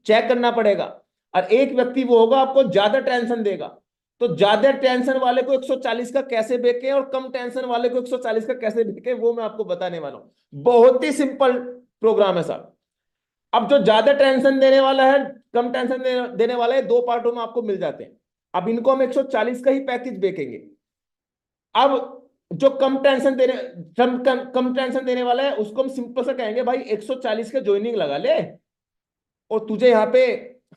चेक करना पड़ेगा। और एक व्यक्ति वो होगा आपको ज्यादा टेंशन देगा। तो ज्यादा टेंशन वाले को 140 का कैसे बेचे और कम टेंशन वाले को 140 का कैसे बेचे वो मैं आपको बताने वाला हूं। बहुत ही सिंपल प्रोग्राम है साहब। अब जो ज्यादा टेंशन देने वाला है, कम टेंशन देने वाला है, दो पार्टों में आपको मिल जाते हैं। अब इनको हम 140 का ही पैकेज बेचेंगे। अब जो कम टेंशन देने वाला है उसको हम सिंपल से कहेंगे भाई 140 के ज्वाइनिंग लगा ले, और तुझे यहाँ पे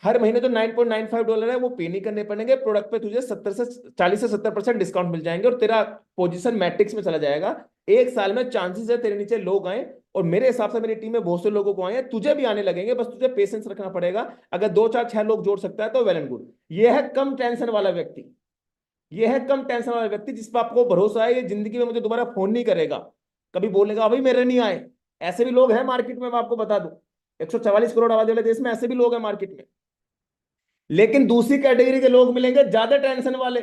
हर महीने जो $9.95 है वो पे नहीं करने पड़ेंगे। प्रोडक्ट पे तुझे 40 से 70% डिस्काउंट मिल जाएंगे, और तेरा पोजीशन मैट्रिक्स में चला जाएगा। एक साल में चांसेस है तेरे नीचे लोग आए, और मेरे हिसाब से मेरी टीम में बहुत से लोगों को आए हैं, तुझे भी आने लगेंगे। बस तुझे पेशेंस रखना पड़ेगा। अगर 2 4 6 लोग जोड़ सकता है तो वेल एंड गुड। ये है कम टेंशन वाला व्यक्ति। ये है कम टेंशन वाला व्यक्ति जिस पर आपको भरोसा है ये जिंदगी में मुझे दोबारा फोन नहीं करेगा, कभी बोलेगा भाई मेरे नहीं आए। ऐसे भी लोग हैं मार्केट में, मैं आपको बता दूं। 144 करोड़ आबादी वाले देश में ऐसे भी लोग हैं मार्केट में। लेकिन दूसरी कैटेगरी के लोग मिलेंगे ज्यादा टेंशन वाले।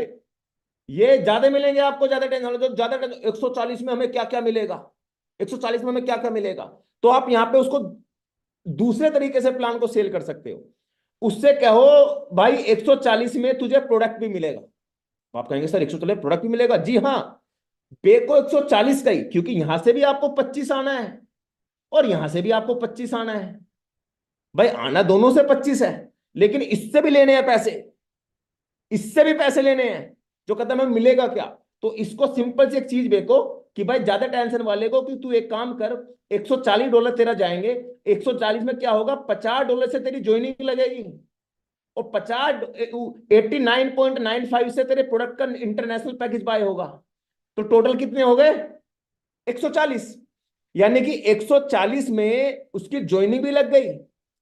ये ज्यादा मिलेंगे आपको, ज्यादा टेंशन वाले। जो ज्यादा 140 में हमें क्या क्या मिलेगा, 140 में हमें क्या क्या मिलेगा, तो आप यहां पे उसको दूसरे तरीके से प्लान को सेल कर सकते हो। उससे कहो भाई 140 में तुझे प्रोडक्ट भी मिलेगा। आप कहेंगे सर 140 प्रोडक्ट भी मिलेगा? जी हाँ, बेको 140 का ही, क्योंकि यहां से भी आपको 25 आना है और यहां से भी आपको 25 आना है। भाई आना दोनों से 25 है, लेकिन इससे भी लेने हैं पैसे, इससे भी पैसे लेने हैं। जो कहता है मिलेगा क्या, तो इसको सिंपल से एक चीज देखो कि भाई ज्यादा टेंशन वाले को कि तू एक काम कर, $140 तेरा जाएंगे। 140 में क्या होगा, $50 से तेरी ज्वाइनिंग लगेगी, और 89.95 से तेरे प्रोडक्ट का इंटरनेशनल पैकेज बाय होगा। तो टोटल कितने हो गए, 140। यानी कि 140 में उसकी ज्वाइनिंग भी लग गई,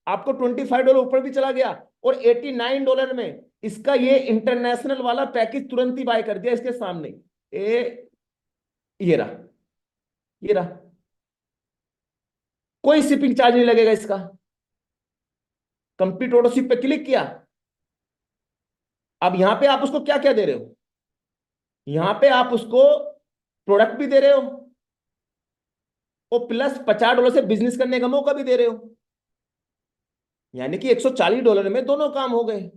आपको $25 ऊपर भी चला गया, और $89 में इसका ये इंटरनेशनल वाला पैकेज तुरंत ही बाय कर दिया इसके सामने। ये रहा, ये रहा। कोई शिपिंग चार्ज नहीं लगेगा इसका। कंप्लीट ऑटो शिप पे क्लिक किया। अब यहां पे आप उसको क्या क्या दे रहे हो, यहां पे आप उसको प्रोडक्ट भी दे रहे हो, और प्लस $50 से बिजनेस करने का मौका भी दे रहे हो। यानी कि $140 में दोनों काम हो गए।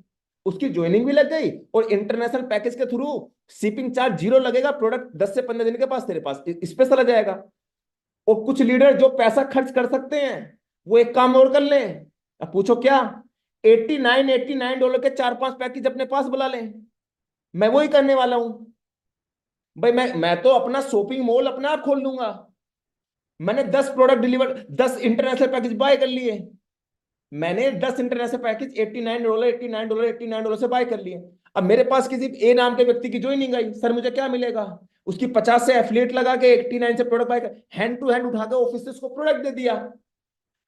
उसकी ज्वाइनिंग भी लग गई, और इंटरनेशनल पैकेज के थ्रू शिपिंग चार्ज 0 लगेगा। प्रोडक्ट 10 से 15 दिन के पास तेरे पास इस पे चला जाएगा। और कुछ लीडर जो पैसा खर्च कर सकते हैं वो एक काम और कर लें। अब पूछो क्या, $89 के 4-5 पैकेज अपने पास बुला लें। मैं वही करने वाला हूं भाई। मैं तो अपना शॉपिंग मॉल अपने आप खोल लूंगा। मैंने 10 product deliver, 10 international package buy कर लिए। मैंने 10 इंटरनेशनल पैकेज $89 से बाय कर लिए। अब मेरे पास किसी ए नाम के व्यक्ति की ज्वाइनिंग आई, सर मुझे क्या मिलेगा, उसकी 50 से एफिलिएट लगा के 89 से प्रोडक्ट बाय कर, हैंड टू हैंड उठा के ऑफिस से उसको प्रोडक्ट दे दिया।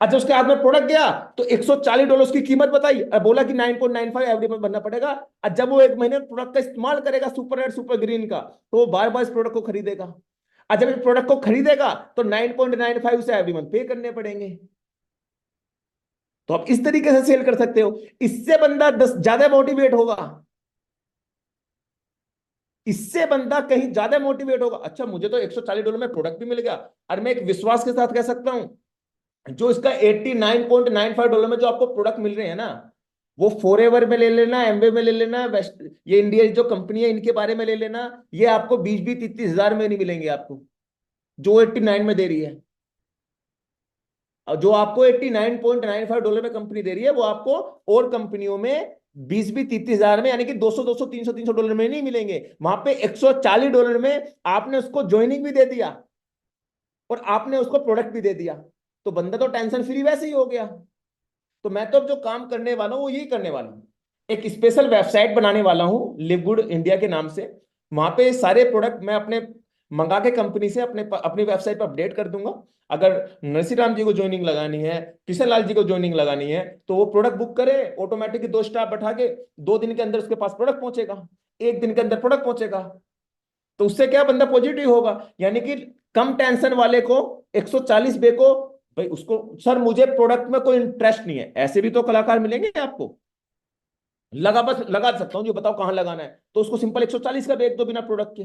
अच्छा उसके हाथ में प्रोडक्ट गया तो $140 की कीमत बताई और बोला कि 9.95 एवरी मंथ भरना पड़ेगा। और जब वो 1 महीने प्रोडक्ट का इस्तेमाल करेगा सुपर रेड सुपर ग्रीन का, तो वो बार बार इस प्रोडक्ट को खरीदेगा। और जब इस प्रोडक्ट को खरीदेगा तो 9.95 से एवरी मंथ पे करने पड़ेंगे। तो आप इस तरीके से सेल कर सकते हो। इससे बंदा 10 ज्यादा मोटिवेट होगा, इससे बंदा कहीं ज्यादा मोटिवेट होगा। अच्छा मुझे तो $140 में प्रोडक्ट भी मिल गया, और मैं एक विश्वास के साथ कह सकता हूं जो इसका $89.95 में जो आपको प्रोडक्ट मिल रहे हैं ना, वो फॉरएवर में ले लेना, एमवे में ले लेना, वेस्ट ये इंडिया जो कंपनी है इनके बारे में ले लेना, ये आपको 20-30 हजार में नहीं मिलेंगे आपको, जो 89 में दे रही है। और जो आपको $89.95 में कंपनी दे रही है वो आपको और कंपनियों में 20-30 हजार में, यानी कि 200 300 डॉलर में नहीं मिलेंगे। वहां पे $140 में आपने उसको ज्वाइनिंग भी दे दिया और आपने उसको प्रोडक्ट भी दे दिया, तो बंदा तो टेंशन फ्री वैसे ही हो गया। तो मैं तो जो काम करने वाला हूं वो यही करने वाला हूं, एक स्पेशल वेबसाइट बनाने वाला हूं लिव गुड इंडिया के नाम से। वहां पे सारे प्रोडक्ट मैं अपने मंगा के कंपनी से अपनी वेबसाइट पर अपडेट कर दूंगा। अगर नरसी राम जी को ज्वाइनिंग लगानी है, किशन लाल जी को ज्वाइनिंग लगानी है, तो वो प्रोडक्ट बुक करे, ऑटोमेटिक 2 स्टाफ बैठा के 2 दिन के अंदर उसके पास प्रोडक्ट पहुंचेगा, 1 दिन के अंदर प्रोडक्ट पहुंचेगा। तो उससे क्या बंदा पॉजिटिव होगा, यानी कि कम टेंशन वाले को 140 बे को, भाई उसको सर मुझे प्रोडक्ट में कोई इंटरेस्ट नहीं है, ऐसे भी तो कलाकार मिलेंगे आपको, बस लगा सकता हूँ, जो बताओ कहां लगाना है, तो उसको सिंपल 140 का बेच दो बिना प्रोडक्ट के,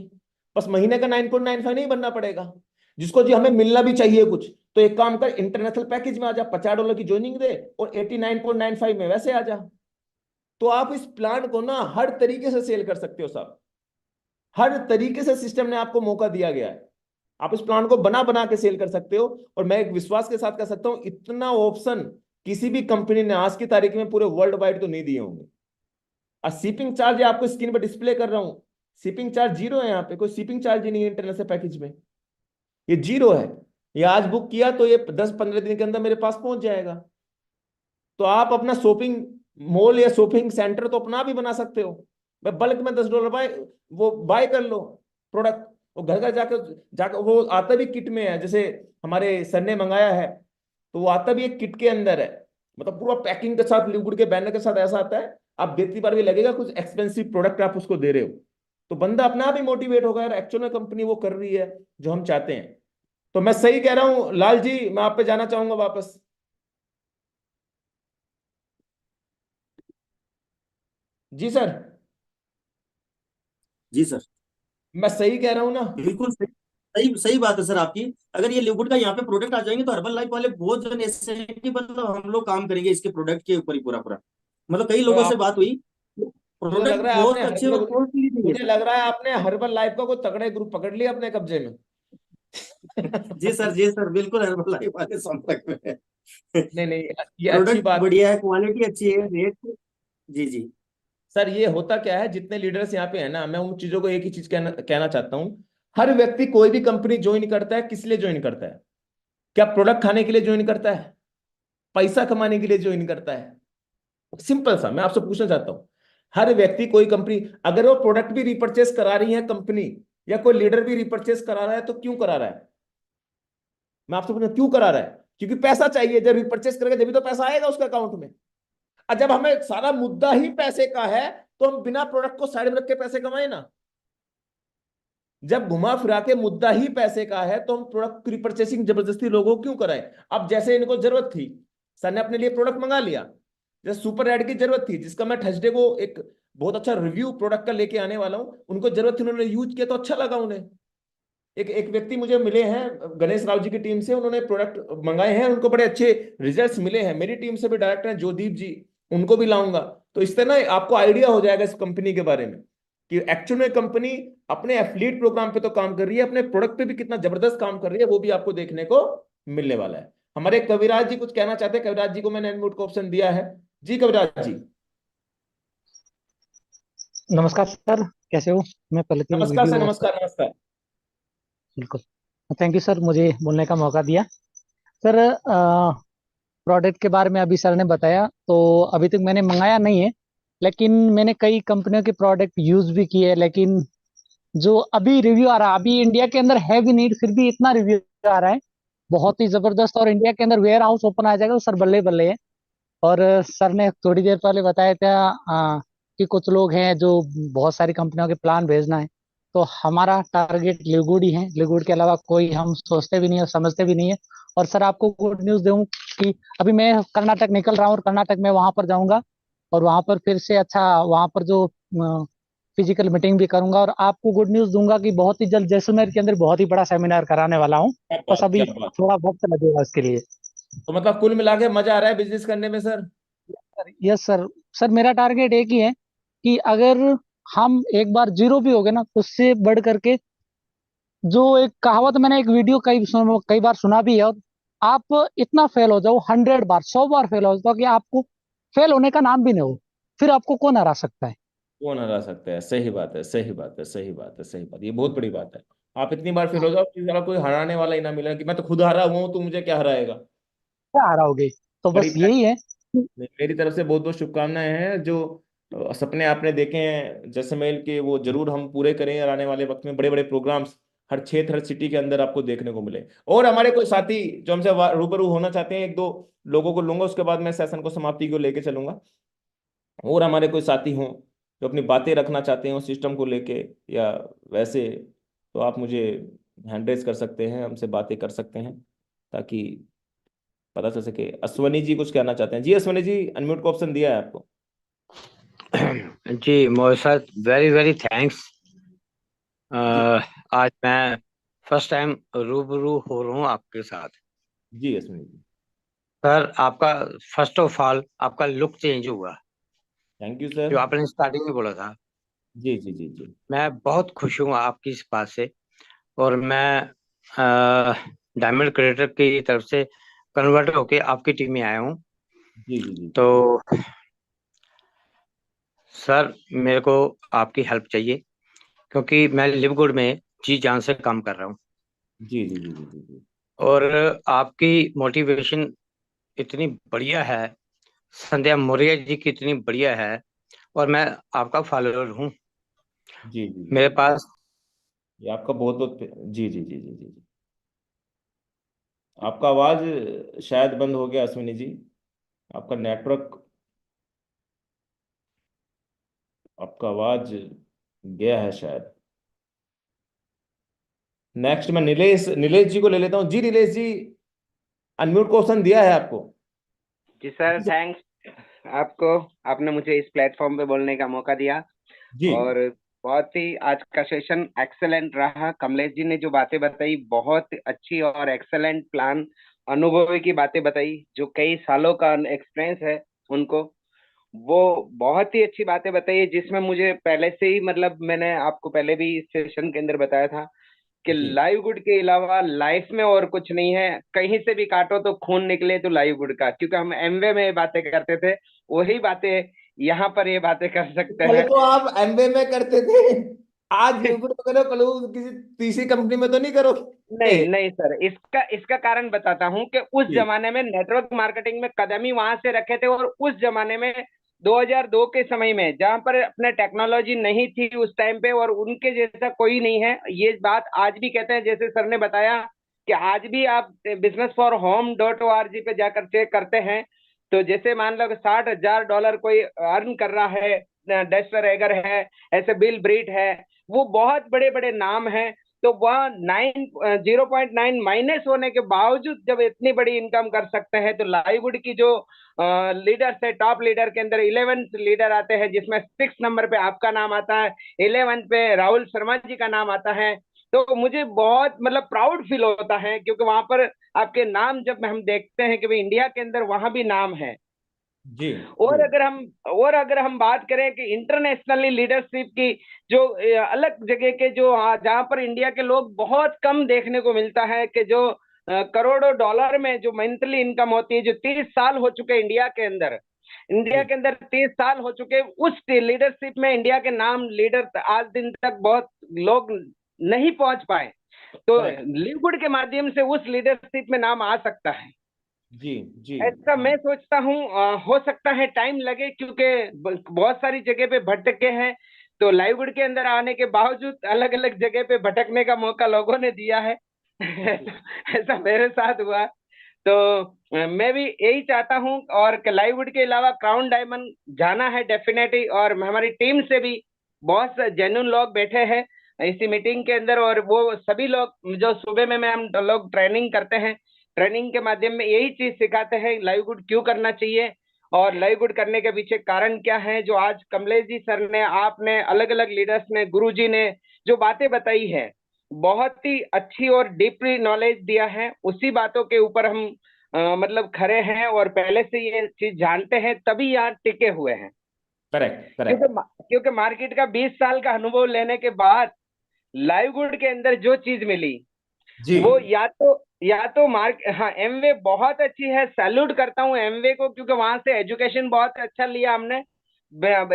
बस महीने का 9.95 नहीं बनना पड़ेगा। जिसको जी हमें मिलना भी चाहिए कुछ, तो एक काम कर, इंटरनेशनल पैकेज में आ जा, $50 की ज्वाइनिंग दे और 89.95 में वैसे आ जा। तो आप इस प्लान को ना हर तरीके से सेल कर सकते हो साहब, हर तरीके से सिस्टम ने आपको मौका दिया गया है, आप इस प्लान को बना बना के सेल कर सकते हो। और मैं एक विश्वास के साथ कह सकता हूं, इतना ऑप्शन किसी भी कंपनी ने आज की तारीख में पूरे वर्ल्ड वाइड तो नहीं दिए होंगे। और शिपिंग चार्ज आपको स्क्रीन पर डिस्प्ले कर रहा हूं, शिपिंग चार्ज 0 है, यहाँ पे कोई शिपिंग चार्ज ही नहीं है इंटरनेशनल पैकेज में, ये 0 है। ये आज बुक किया तो ये 10-15 दिन के अंदर मेरे पास पहुंच जाएगा। तो आप अपना शॉपिंग मॉल या शॉपिंग सेंटर तो अपना भी बना सकते हो, मैं बल्क में $10 बाय कर लो प्रोडक्ट, वो घर घर जाकर वो आता भी किट में है, जैसे हमारे सर ने मंगाया है, तो वो आता भी एक किट के अंदर है, मतलब पूरा पैकिंग के साथ, लिक्विड के बैनर के साथ ऐसा आता है, आप देखती बार भी लगेगा कुछ एक्सपेंसिव प्रोडक्ट आप उसको दे रहे हो, तो बंदा अपना आप ही मोटिवेट होगा, यार एक्चुअल में कंपनी वो कर रही है जो हम चाहते हैं। तो मैं सही कह रहा हूं लाल जी, मैं आप पे जाना चाहूंगा वापस। जी सर, जी सर, मैं सही कह रहा हूं ना? बिल्कुल सही, सही सही बात है सर आपकी। अगर ये लिक्विड का यहाँ पे प्रोडक्ट आ जाएंगे तो हर्बल लाइफ वाले बहुत जन ऐसे हैं कि मतलब हम लोग काम करेंगे इसके प्रोडक्ट के ऊपर ही पूरा पूरा। मतलब कई तो लोगों से आप, बात हुई, मुझे लग प्रोडक्ट रहा है आपने बहुत अच्छे और हर्बल, क्वालिटी भी मुझे है। लग रहा है आपने हर्बल लाइफ का कोई तगड़े ग्रुप पकड़ लिया अपने कब्जे में। जी सर, जी सर, बिल्कुल हर्बल लाइफ वाले संपर्क में है। नहीं नहीं, ये अच्छी प्रोडक्ट बात है। बढ़िया है, क्वालिटी अच्छी है, रेट। जी जी। सर ये होता क्या है, जितने लीडर्स यहाँ पे है ना, मैं उन चीजों को एक ही चीज कहना चाहता हूँ, हर व्यक्ति कोई भी कंपनी ज्वाइन करता है, किस लिए ज्वाइन करता है? क्या प्रोडक्ट खाने के लिए ज्वाइन करता है? पैसा कमाने के लिए ज्वाइन करता है? सिंपल सा मैं आपसे पूछना चाहता हूँ, हर व्यक्ति कोई कंपनी, अगर वो प्रोडक्ट भी रिपर्चेस करा रही है कंपनी, या कोई लीडर भी रिपर्चेस करा रहा है, तो क्यों करा रहा है? मैं आपसे पूछना क्यों करा रहा है? क्योंकि पैसा चाहिए, जब रिपर्चेस करेगा जब तो पैसा आएगा उसके अकाउंट में। और जब हमें सारा मुद्दा ही पैसे का है, तो हम बिना प्रोडक्ट को साइड में रख के पैसे कमाए ना। जब घुमा फिरा के मुद्दा ही पैसे का है, तो हम प्रोडक्ट की रिपर्चेसिंग जबरदस्ती लोगों को क्यों कराएं? अब जैसे इनको जरूरत थी, सर ने अपने लिए प्रोडक्ट मंगा लिया, जैसे सुपर रेड की जरूरत थी, जिसका मैं थर्सडे को एक बहुत अच्छा रिव्यू प्रोडक्ट का लेके आने वाला हूं, उनको जरूरत थी, उन्होंने यूज किया तो अच्छा लगा उन्हें। एक एक व्यक्ति मुझे मिले हैं गणेश राव जी की टीम से, उन्होंने प्रोडक्ट मंगाए हैं, उनको बड़े अच्छे रिजल्ट्स मिले हैं। मेरी टीम से भी डायरेक्टर हैं जोदीप जी, उनको भी लाऊंगा। तो इस तरह ना आपको आइडिया हो जाएगा इस कंपनी के बारे में, कि एक्चुअल में कंपनी अपने एफिलिएट प्रोग्राम पे तो काम कर रही है, अपने प्रोडक्ट पे भी कितना जबरदस्त काम कर रही है, वो भी आपको देखने को मिलने वाला है। हमारे कविराज जी कुछ कहना चाहते हैं, कविराज जी को मैंने अनम्यूट का ऑप्शन दिया है। जी कविराज जी। नमस्कार सर, कैसे हो? मैं पहले तो नमस्कार सर, वीडियो नमस्कार नमस्कार। बिल्कुल, थैंक यू सर मुझे बोलने का मौका दिया। सर प्रोडक्ट के बारे में अभी सर ने बताया, तो अभी तक मैंने मंगाया नहीं है, लेकिन मैंने कई कंपनियों के प्रोडक्ट यूज भी किए हैं। लेकिन जो अभी रिव्यू आ रहा है, अभी इंडिया के अंदर है भी नहीं, फिर भी इतना रिव्यू आ रहा है बहुत ही जबरदस्त। और इंडिया के अंदर वेयर हाउस ओपन आ जाएगा तो सर बल्ले बल्ले है। और सर ने थोड़ी देर पहले बताया था कि कुछ लोग हैं जो बहुत सारी कंपनियों के प्लान भेजना है, तो हमारा टारगेट लिगुड ही है। लिगुड के अलावा कोई हम सोचते भी नहीं है, समझते भी नहीं है। और सर आपको गुड न्यूज़ दूं कि अभी मैं कर्नाटक निकल रहा हूँ, और कर्नाटक में वहां पर जाऊंगा, और वहां पर फिर से अच्छा वहां पर जो फिजिकल मीटिंग भी करूंगा। और आपको गुड न्यूज़ दूंगा कि बहुत ही जल्द जैसलमेर के अंदर बहुत ही बड़ा सेमिनार कराने वाला हूँ। क्या बस बात, क्या अभी बात। थोड़ा वक्त लगेगा उसके लिए। तो मतलब कुल मिला के मजा आ रहा है बिजनेस करने में सर? Yes sir. सर मेरा टारगेट एक ही है कि अगर हम एक बार जीरो भी हो गए ना, तो उससे बढ़ करके जो एक कहावत मैंने एक वीडियो कई बार सुना भी है, और आप इतना फेल हो जाओ 100 बार 100 बार फेल हो जाओ कि आपको फेल होने का नाम भी नहीं हो, फिर आपको कौन हरा सकता है? कौन हरा सकता है? सही बात है, सही बात है, सही बात है, सही बात, ये बहुत बड़ी बात है। आप इतनी बार फेल हो जाओ कि साला कोई हराने वाला ही ना मिला, कि मैं तो खुद हारा हुआ हूं, तो मुझे क्या हराएगा। क्या हराओगे? तो बड़ी बस यही है। मेरी तरफ से बहुत बहुत शुभकामनाएं हैं। जो सपने आपने देखे हैं जैसलमेर के, वो जरूर हम पूरे करें, और आने वाले वक्त में बड़े बड़े प्रोग्राम्स हर क्षेत्र, हर सिटी के अंदर आपको देखने को मिले। और हमारे कोई साथी जो हमसे रूबरू होना चाहते हैं, एक दो लोगों को लूंगा, उसके बाद मैं सेशन को समाप्ति को लेके चलूंगा। और हमारे कोई साथी हों जो अपनी बातें रखना चाहते हो सिस्टम को लेके या वैसे, तो आप मुझे हैंड रेज कर सकते हैं, हमसे बातें कर सकते हैं, ताकि पता चल सके। अश्वनी जी कुछ कहना चाहते हैं? जी अश्वनी जी, अनम्यूट का ऑप्शन दिया है आपको। जी मोहित सर, वेरी वेरी थैंक्स। जी आज मैं फर्स्ट टाइम रूबरू हो रहा हूँ आपके साथ। जी अश्वनी जी, सर आपका फर्स्ट ऑफ ऑल आपका लुक चेंज हुआ, थैंक यू सर। जो आपने स्टार्टिंग में बोला था। जी जी जी जी मैं बहुत खुश हूँ आपकी इस बात से। और मैं डायमंड क्रिएटर की तरफ से कन्वर्ट होके आपकी टीम में आया हूँ। जी जी जी तो सर मेरे को आपकी हेल्प चाहिए, क्योंकि मैं लिवगुड में जी जान से काम कर रहा हूँ। जी जी जी जी जी जी और आपकी मोटिवेशन इतनी बढ़िया है, संध्या मौर्य जी की इतनी बढ़िया है, और मैं आपका फॉलोअर हूँ। जी जी जी मेरे जी। पास ये आपका बहुत बहुत जी जी जी जी जी जी। आपका आवाज शायद बंद हो गया अश्विनी जी, आपका नेटवर्क, आपका आवाज गया है शायद। नेक्स्ट मैं नीलेश नीलेश जी को ले लेता हूँ। जी नीलेश जी, अनम्यूट को ऑप्शन दिया है आपको। जी सर, थैंक्स आपको, आपने मुझे इस प्लेटफॉर्म पे बोलने का मौका दिया। जी और बहुत ही आज का सेशन एक्सेलेंट रहा। कमलेश जी ने जो बातें बताई बहुत अच्छी और एक्सेलेंट प्लान, अनुभवी की बातें बताई, जो कई सालों का एक्सपीरियंस है उनको, वो बहुत ही अच्छी बातें बताई है, जिसमें मुझे पहले से ही मतलब मैंने आपको पहले भी इस सेशन के अंदर बताया था कि जी लाइव गुड के अलावा लाइफ में और कुछ नहीं है। कहीं से भी काटो तो खून निकले तो लाइव गुड का, क्योंकि हम एमवे में बातें करते थे, वही बातें यहाँ पर ये बातें कर सकते कल हैं। को आप एमबीए में करते थे, आज यूपी में करो, कल को किसी तीसरी कंपनी में तो नहीं करोगे? नहीं नहीं सर, इसका इसका कारण बताता हूँ कि उस जी जमाने में नेटवर्क मार्केटिंग में कदम ही वहां से रखे थे। और उस जमाने में 2002 के समय में जहां पर अपने टेक्नोलॉजी नहीं थी उस टाइम पे, और उनके जैसा कोई नहीं है, ये बात आज भी कहते हैं। जैसे सर ने बताया कि आज भी आप businessforhome.org पे जाकर चेक करते हैं, तो जैसे मान लो $60,000 कोई अर्न कर रहा है, डेस्टर एगर है, ऐसे बिल ब्रीट है, वो बहुत बड़े बड़े नाम हैं। तो वह 0.9 माइनस होने के बावजूद जब इतनी बड़ी इनकम कर सकते हैं, तो लाइववुड की जो लीडर्स है, टॉप लीडर के अंदर 11th लीडर आते हैं, जिसमें 6 नंबर पे आपका नाम आता है, 11th पे राहुल शर्मा जी का नाम आता है। तो मुझे बहुत मतलब प्राउड फील होता है, क्योंकि वहां पर आपके नाम जब हम देखते हैं कि भाई इंडिया के अंदर वहां भी नाम है। जी और जी अगर हम बात करें कि इंटरनेशनली लीडरशिप की, जो अलग जगह के जो जहां पर इंडिया के लोग बहुत कम देखने को मिलता है, कि जो करोड़ों डॉलर में जो मंथली इनकम होती है, जो 30 साल हो चुके इंडिया जी के अंदर 30 साल हो चुके, उस लीडरशिप में इंडिया के नाम लीडर आज दिन तक बहुत लोग नहीं पहुंच पाए। तो करेक्ट। लिवगुड के माध्यम से उस लीडरशिप में नाम आ सकता है। जी जी ऐसा जी मैं सोचता हूँ। हो सकता है टाइम लगे, क्योंकि बहुत सारी जगह पे भटके हैं। तो लाइववुड के अंदर आने के बावजूद अलग अलग जगह पे भटकने का मौका लोगों ने दिया है। जी ऐसा मेरे साथ हुआ। तो मैं भी यही चाहता हूँ, और लाइववुड के अलावा क्राउन डायमंड जाना है डेफिनेटली। और हमारी टीम से भी बहुत जेन्युइन लोग बैठे हैं इसी मीटिंग के अंदर, और वो सभी लोग जो सुबह में हम लोग ट्रेनिंग करते हैं, ट्रेनिंग के माध्यम में यही चीज सिखाते हैं लाइव गुड क्यों करना चाहिए, और लाइव गुड करने के पीछे कारण क्या है। जो आज कमलेश जी सर ने, आपने, अलग अलग लीडर्स ने, गुरु जी ने जो बातें बताई है, बहुत ही अच्छी और डीपली नॉलेज दिया है। उसी बातों के ऊपर हम मतलब खड़े हैं, और पहले से ये चीज जानते हैं, तभी यहाँ टिके हुए हैं। करेक्ट क्योंकि करेक्ट। क्योंकि मार्केट का 20 साल का अनुभव लेने के बाद लाइव गुड के अंदर जो चीज मिली, जी वो या तो मार्क, हाँ, एमवे बहुत अच्छी है, सैल्यूट करता हूँ एमवे को, क्योंकि वहां से एजुकेशन बहुत अच्छा लिया हमने,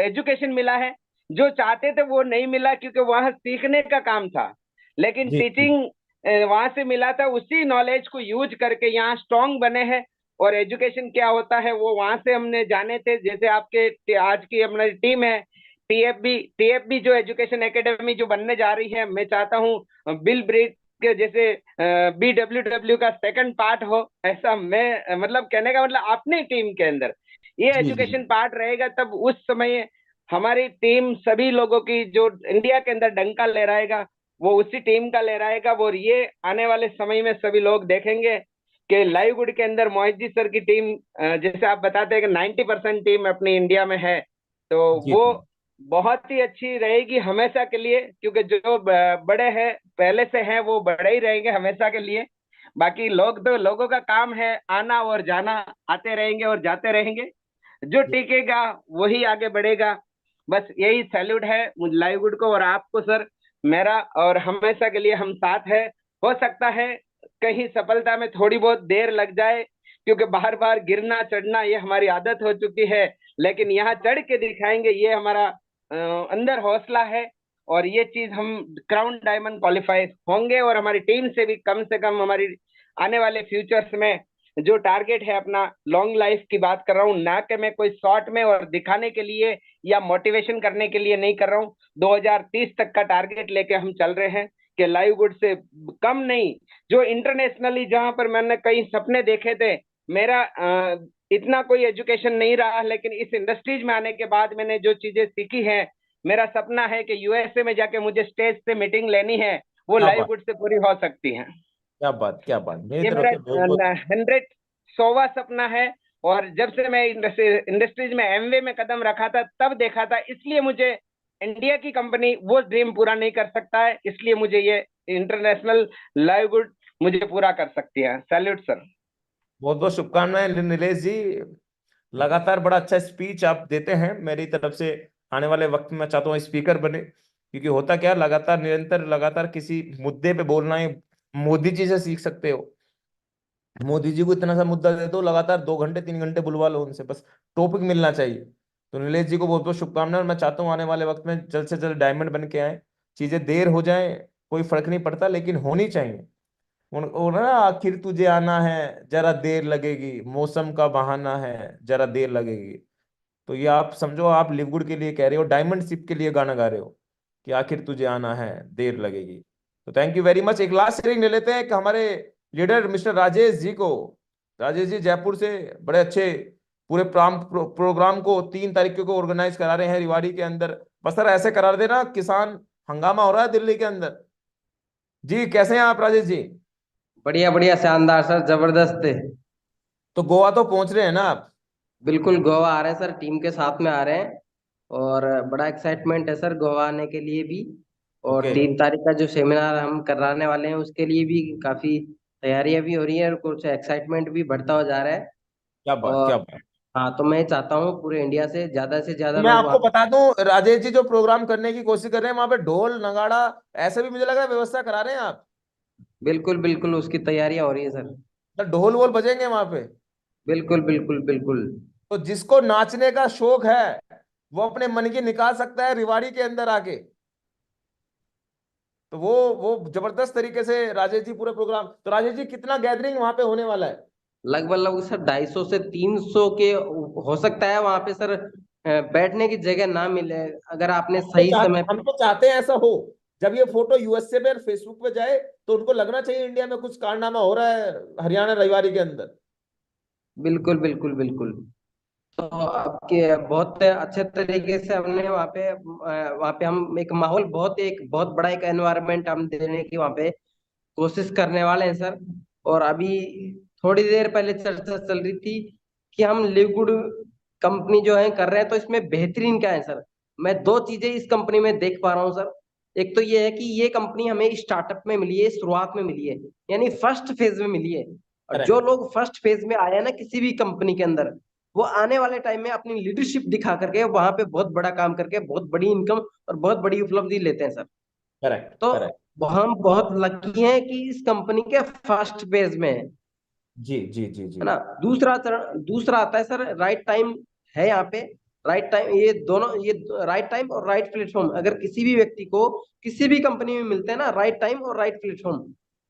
एजुकेशन मिला है। जो चाहते थे वो नहीं मिला, क्योंकि वहां सीखने का काम था, लेकिन जी जी टीचिंग वहां से मिला था। उसी नॉलेज को यूज करके यहाँ स्ट्रांग बने हैं। और एजुकेशन क्या होता है वो वहां से हमने जाने थे। जैसे आपके आज की हमारी टीम है, टीएफबी जो एजुकेशन एकेडमी जो बनने जा रही है, मैं चाहता हूँ बिल ब्रेक के जैसे BWW का सेकंड पार्ट हो, ऐसा मैं मतलब कहने का मतलब अपनी टीम के अंदर ये जी जी एजुकेशन पार्ट रहेगा, तब उस समय हमारी टीम सभी लोगों की जो इंडिया के अंदर डंका लहराएगा वो उसी टीम का लहराएगा। और ये आने वाले समय में सभी लोग देखेंगे कि लाइव गुड के अंदर मोहित जी सर की टीम, जैसे आप बताते हैं कि 90% टीम अपनी इंडिया में है, तो जी वो जी। बहुत ही अच्छी रहेगी हमेशा के लिए, क्योंकि जो बड़े हैं पहले से हैं वो बड़े ही रहेंगे हमेशा के लिए। बाकी लोग तो लोगों का काम है आना और जाना, आते रहेंगे और जाते रहेंगे, जो टिकेगा वही आगे बढ़ेगा। बस यही सैल्यूट है लाइव गुड को और आपको सर मेरा, और हमेशा के लिए हम साथ है। हो सकता है कहीं सफलता में थोड़ी बहुत देर लग जाए, क्योंकि बार बार गिरना चढ़ना ये हमारी आदत हो चुकी है, लेकिन यहाँ चढ़ के दिखाएंगे, ये हमारा अंदर हौसला है। और ये चीज हम क्राउन डायमंड क्वालिफाई होंगे, और हमारी टीम से कम हमारी आने वाले फ्यूचर्स में जो टारगेट है अपना लॉन्ग लाइफ की बात कर रहा हूँ, ना कि मैं कोई शॉर्ट में और दिखाने के लिए या मोटिवेशन करने के लिए नहीं कर रहा हूँ। 2030 तक का टारगेट लेके हम चल रहे हैं कि लाइव गुड से कम नहीं, जो इंटरनेशनली जहां पर मैंने कई सपने देखे थे, मेरा इतना कोई एजुकेशन नहीं रहा, लेकिन इस इंडस्ट्रीज में आने के बाद मैंने जो चीजें सीखी हैं, मेरा सपना है कि यूएसए में जाके मुझे स्टेज से मीटिंग लेनी है, वो क्या लाइव बात, गुड से पूरी हो सकती है। क्या बात, क्या बात, मेरी ये तरफ मेरा से बहुत बहुत 100वां सपना है। और जब से मैं इंडस्ट्रीज में एमवे में कदम रखा था तब देखा था, इसलिए मुझे इंडिया की कंपनी वो ड्रीम पूरा नहीं कर सकता है, इसलिए मुझे ये इंटरनेशनल लाइव गुड मुझे पूरा कर सकती है। Salute sir. बहुत बहुत शुभकामनाएं नीलेश जी। लगातार बड़ा अच्छा स्पीच आप देते हैं। मेरी तरफ से आने वाले वक्त में मैं चाहता हूँ स्पीकर बने, क्योंकि होता क्या, लगातार निरंतर लगातार किसी मुद्दे पे बोलना है। मोदी जी से सीख सकते हो। मोदी जी को इतना सा मुद्दा दे दो, लगातार 2 घंटे 3 घंटे बुलवा लो उनसे, बस टॉपिक मिलना चाहिए। तो नीलेश जी को बहुत बहुत शुभकामनाएं, और मैं चाहता हूँ आने वाले वक्त में जल्द से जल्द डायमंड बन के आए। चीजें देर हो जाए कोई फर्क नहीं पड़ता, लेकिन होनी चाहिए। वो ना, आखिर तुझे आना है जरा देर लगेगी, मौसम का बहाना है जरा देर लगेगी। तो ये आप समझो, आप लिवगुड के लिए कह रहे हो, डायमंड शिप के लिए गाना गा रहे हो कि आखिर तुझे आना है देर लगेगी। तो थैंक यू वेरी मच। एक लास्ट शेयरिंग ले लेते हैं कि हमारे लीडर मिस्टर राजेश जी को। राजेश जी जयपुर से बड़े अच्छे पूरे प्रोग्राम को 3 तारीख को ऑर्गेनाइज करा रहे हैं रिवाड़ी के अंदर। बस सर ऐसे करा देना, किसान हंगामा हो रहा है दिल्ली के अंदर। जी कैसे हैं आप राजेश जी? बढ़िया बढ़िया शानदार सर, जबरदस्त। तो गोवा तो पहुंच रहे हैं ना आप? बिल्कुल गोवा आ रहे हैं सर, टीम के साथ में आ रहे हैं। और बड़ा एक्साइटमेंट है सर गोवा आने के लिए भी। और ओके। 3 तारीख का जो सेमिनार हम कराने वाले हैं उसके लिए भी काफी तैयारियां भी हो रही है और कुछ एक्साइटमेंट भी बढ़ता हो जा रहा है। क्या बात, और क्या बात। हाँ, तो मैं चाहता हूँ पूरे इंडिया से तो ज्यादा मैं लोग वहाँ। आपको बता दूं, राजेश जी जो प्रोग्राम करने की कोशिश कर रहे हैं वहां पे ढोल नगाड़ा ऐसे भी मुझे लगा है व्यवस्था करा रहे हैं आप। बिल्कुल बिल्कुल उसकी तैयारियां हो रही है सर। तो ढोल वोल बजेंगे वहां पे। बिल्कुल बिल्कुल बिल्कुल। तो जिसको नाचने का शौक है वो अपने मन की निकाल सकता है रिवाड़ी के अंदर आके। तो वो जबरदस्त तरीके से राजेश जी पूरे प्रोग्राम। तो राजेश जी कितना गैदरिंग वहां पे होने वाला है? लगभग लगभग सर 250 से 300 के हो सकता है वहां पे सर। बैठने की जगह ना मिले अगर आपने सही समय। हम तो चाहते हैं ऐसा हो। जब ये फोटो यूएसए पे और फेसबुक पे जाए तो उनको लगना चाहिए इंडिया में कुछ कारनामा हो रहा है हरियाणा रविवारी के अंदर। बिल्कुल बिल्कुल बिल्कुल। तो आपके बहुत अच्छे तरीके से हमने वहाँ पे हम एक माहौल एक बहुत बड़ा एक एनवायरनमेंट हम देने की वहाँ पे कोशिश करने वाले हैं सर। और अभी थोड़ी देर पहले चर्चा चल रही थी कि हम लिवगुड कंपनी जो है कर रहे हैं, तो इसमें बेहतरीन क्या है सर। मैं 2 चीजें इस कंपनी में देख पा रहा हूँ सर। एक तो ये है कि ये कंपनी हमें स्टार्टअप में मिली है, शुरुआत में मिली है, यानी फर्स्ट फेज में मिली है। और जो करेक्ट। लोग फर्स्ट फेज में आए हैं ना किसी भी कंपनी के अंदर, वो आने वाले टाइम में अपनी लीडरशिप दिखा करके वहां पे बहुत बड़ा काम करके बहुत बड़ी इनकम और बहुत बड़ी उपलब्धि लेते हैं सर। करेक्ट, तो करेक्ट। हम बहुत लकी हैं कि इस कंपनी के फर्स्ट फेज में है जी जी जी जी। है ना। दूसरा आता है सर राइट टाइम है यहाँ पे। राइट टाइम, ये राइट टाइम और राइट प्लेटफॉर्म अगर किसी भी व्यक्ति को किसी भी कंपनी में मिलते हैं ना, राइट टाइम और राइट प्लेटफॉर्म,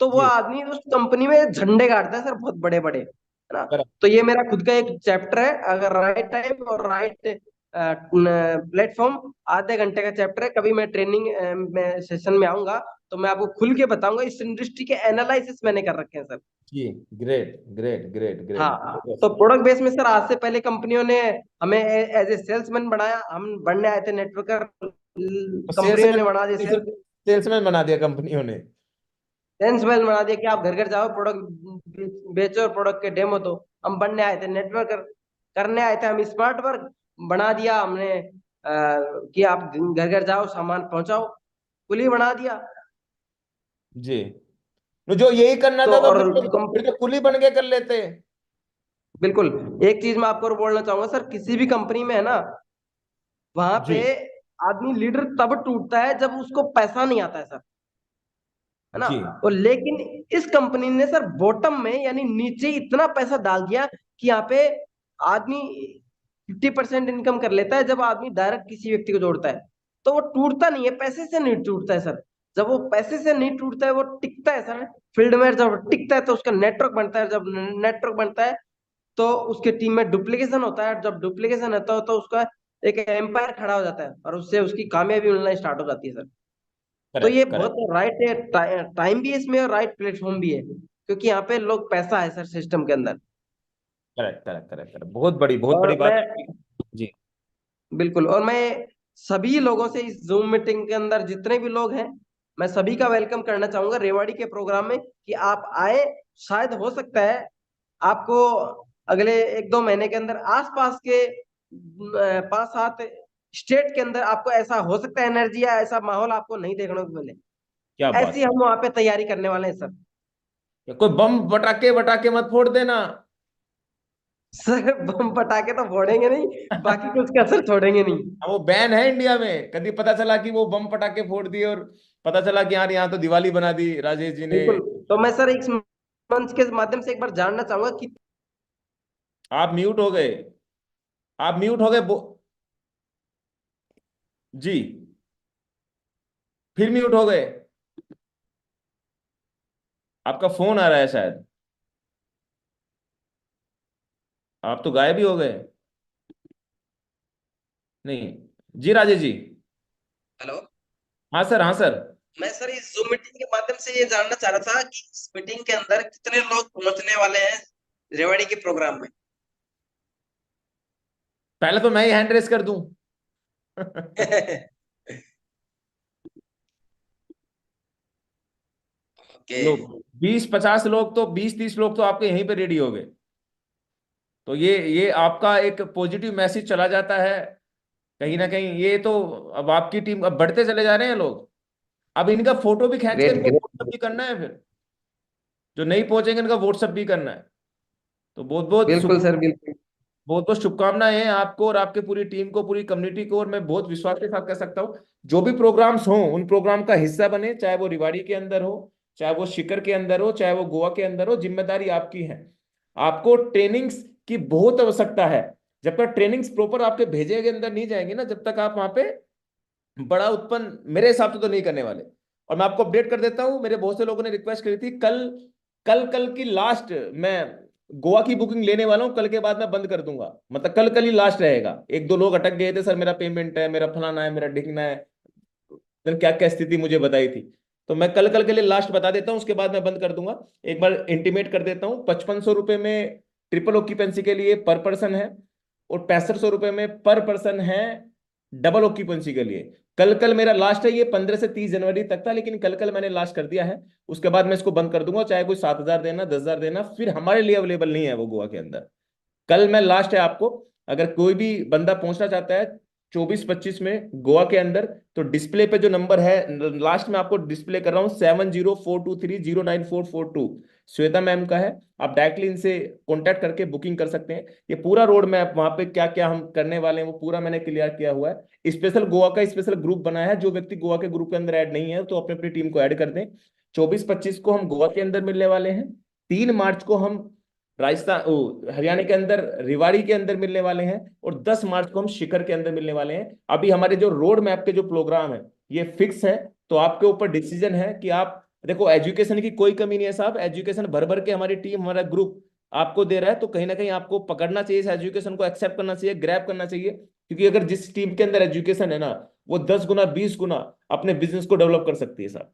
तो वो जी। आदमी उस कंपनी में झंडे गाड़ता है सर, बहुत बड़े बड़े, है ना। करेक्ट। तो ये मेरा खुद का एक चैप्टर है, अगर राइट टाइम और राइट प्लेटफॉर्म आधे घंटे का चैप्टर है। कभी मैं ट्रेनिंग में सेशन में आऊंगा तो मैं आपको खुल के बताऊंगा। इस इंडस्ट्री के एनालिसिस मैंने कर रखे हैं सर। जी, ग्रेट ग्रेट ग्रेट ग्रेट। हाँ, तो प्रोडक्ट बेस में सर आज से पहले कंपनियों ने हमें एज ए सेल्समैन बनाया, हम बनने आए थे नेटवर्कर, कंपनियों ने बना दिया सेल्समैन बना दिया कंपनियों ने। सेल्समैन बना दिया कि आप घर घर जाओ प्रोडक्ट बेचो और प्रोडक्ट के डेमो दो। हम बनने आए थे नेटवर्कर, करने आए थे हम स्मार्ट वर्क, बना दिया हमने कि आप घर घर जाओ सामान पहुंचाओ, कुली बना दिया। जी, तो जो यही करना तो था तो और फिर तो कुली बन के कर लेते। बिल्कुल। एक चीज मैं आपको और बोलना चाहूंगा सर, किसी भी कंपनी में है ना, वहां पे आदमी लीडर तब टूटता है जब उसको पैसा नहीं आता है सर, है ना। जी, और लेकिन इस कंपनी ने सर बॉटम में यानी नीचे इतना पैसा डाल दिया कि यहाँ पे आदमी 50% इनकम कर लेता है जब आदमी डायरेक्ट किसी व्यक्ति को जोड़ता है। तो वो टूटता नहीं है, पैसे से नहीं टूटता है सर। जब वो पैसे से नहीं टूटता है वो टिकता है सर फील्ड में। जब टिकता है तो उसका नेटवर्क बनता है, जब नेटवर्क बनता है तो उसके टीम में डुप्लीकेशन होता है, जब डुप्लीकेशन होता है तो उसका एक एम्पायर खड़ा हो जाता है और उससे उसकी कामयाबी मिलना स्टार्ट हो जाती है सर। तो ये करेक्ट बहुत करेक्ट राइट टाइम भी है इसमें और राइट प्लेटफॉर्म भी है, क्योंकि यहाँ पे लोग पैसा है सर सिस्टम के अंदर। करेक्ट करेक्ट करेक्ट, बहुत बड़ी और बात मैं है। जी, बिल्कुल, और मैं सभी लोगों से इस जूम मीटिंग के अंदर जितने भी लोग हैं, मैं सभी का वेलकम करना चाहूंगा रेवाड़ी के प्रोग्राम में कि आप आए। शायद हो सकता है आपको अगले 1-2 महीने के अंदर आसपास के 5-7 स्टेट के अंदर आपको ऐसा हो सकता है एनर्जी या ऐसा माहौल आपको नहीं देखने को मिले। क्या बात ऐसी है। हम वहां पे तैयारी करने वाले हैं सर। कोई बम पटाके वटाके मत फोड़ देना। सर बम पटाखे तो फोड़ेंगे नहीं, बाकी कुछ कसर छोड़ेंगे नहीं। वो बैन है इंडिया में, कभी पता चला कि वो बम पटाके फोड़ दिए और पता चला कि यार यहाँ तो दिवाली बना दी राजेश जी ने। बिल्कुल, तो मैं सर इस मंच के माध्यम से एक बार जानना चाहूंगा कि आप म्यूट हो गए, आप म्यूट हो गए जी, फिर म्यूट हो गए। आपका फोन आ रहा है शायद, आप तो गायब ही हो गए। नहीं जी, राजेश जी। हेलो। हाँ सर, हाँ सर। मैं सर इस जूम मीटिंग के माध्यम से ये जानना चाह रहा था कि इस मीटिंग के अंदर कितने लोग पहुंचने वाले हैं रेवाड़ी के प्रोग्राम में। पहले तो मैं ही हैंड रेस कर दूं। लोग 20-50 लोग तो 20-30 लोग तो आपके यहीं पे रेडी हो गए। तो ये आपका एक पॉजिटिव मैसेज चला जाता है कहीं ना कहीं। ये तो अब आपकी टीम अब बढ़ते चले जा रहे हैं लोग। अब इनका फोटो भी खींच के ग्रेट इनको ग्रेट। व्हाट्सअप भी करना है, फिर जो नहीं पहुंचेंगे इनका व्हाट्सअप भी करना है। तो बहुत बहुत बिल्कुल सर, बिल्कुल। बहुत बहुत शुभकामनाएं हैं आपको और आपके पूरी टीम को, पूरी कम्युनिटी को। और मैं बहुत विश्वास के साथ कह सकता हूँ जो भी प्रोग्राम्स हों उन प्रोग्राम का हिस्सा बने, चाहे वो रिवाड़ी के अंदर हो, चाहे वो शिखर के अंदर हो, चाहे वो गोवा के अंदर हो। जिम्मेदारी आपकी है। आपको ट्रेनिंग्स की बहुत आवश्यकता है। जब तक ट्रेनिंग्स प्रॉपर आपके भेजे के अंदर नहीं जाएंगे ना, जब तक आप वहां पे बड़ा उत्पन्न मेरे हिसाब से तो नहीं करने वाले। और मैं आपको अपडेट कर देता हूं, मेरे बहुत से लोगों ने रिक्वेस्ट करी थी, कल कल कल की लास्ट मैं गोवा की बुकिंग लेने वाला हूं। कल के बाद मैं बंद कर दूंगा, मतलब कल कल ही लास्ट रहेगा। एक दो लोग अटक गए थे, सर मेरा पेमेंट है, मेरा फलाना है, मेरा ढिकना है, क्या क्या स्थिति मुझे बताई थी। तो मैं कल कल के लिए लास्ट बता देता हूं, उसके बाद मैं बंद कर दूंगा। एक बार इंटीमेट कर देता हूं, 5500 रुपए में ट्रिपल ऑक्यूपेंसी के लिए पर पर्सन है और 6500 रुपए में पर पर्सन है डबल ऑक्यूपेंसी के लिए। कल कल मेरा लास्ट है, ये 15 से 30 जनवरी तक था, लेकिन कल कल मैंने लास्ट कर दिया है। उसके बाद मैं इसको बंद कर दूंगा, चाहे कोई 7,000 देना, 10,000 देना, फिर हमारे लिए अवेलेबल नहीं है वो गोवा के अंदर। कल मैं लास्ट है आपको। अगर कोई भी बंदा पहुंचना चाहता है 24-25 में गोवा के अंदर, तो डिस्प्ले पे जो नंबर है लास्ट में आपको डिस्प्ले कर रहा हूं 7042309442 श्वेता मैम का है। आप डायरेक्टली इनसे कांटेक्ट करके बुकिंग कर सकते हैं। ये पूरा रोड मैप वहां पे क्या क्या हम करने वाले हैं वो पूरा मैंने क्लियर किया हुआ है। स्पेशल गोवा का स्पेशल ग्रुप बनाया है। जो व्यक्ति गोवा के ग्रुप के अंदर ऐड नहीं है तो अपनी अपनी टीम को ऐड कर दें। 24-25 को हम गोवा के अंदर मिलने वाले हैं। 3 मार्च को हम राजस्थान हरियाणा के अंदर रेवाड़ी के अंदर मिलने वाले हैं और 10 मार्च को हम शिखर के अंदर मिलने वाले हैं। अभी हमारे जो रोड मैप के जो प्रोग्राम है ये फिक्स है, तो आपके ऊपर डिसीजन है कि आप देखो। एजुकेशन की कोई कमी नहीं है साहब, एजुकेशन भर भर के हमारी टीम, हमारा ग्रुप आपको दे रहा है। तो कहीं ना कहीं आपको पकड़ना चाहिए इस एजुकेशन को, एक्सेप्ट करना चाहिए, ग्रैब करना चाहिए क्योंकि अगर जिस टीम के अंदर एजुकेशन है ना, वो 10 गुना 20 गुना अपने बिजनेस को डेवलप कर सकती है साहब।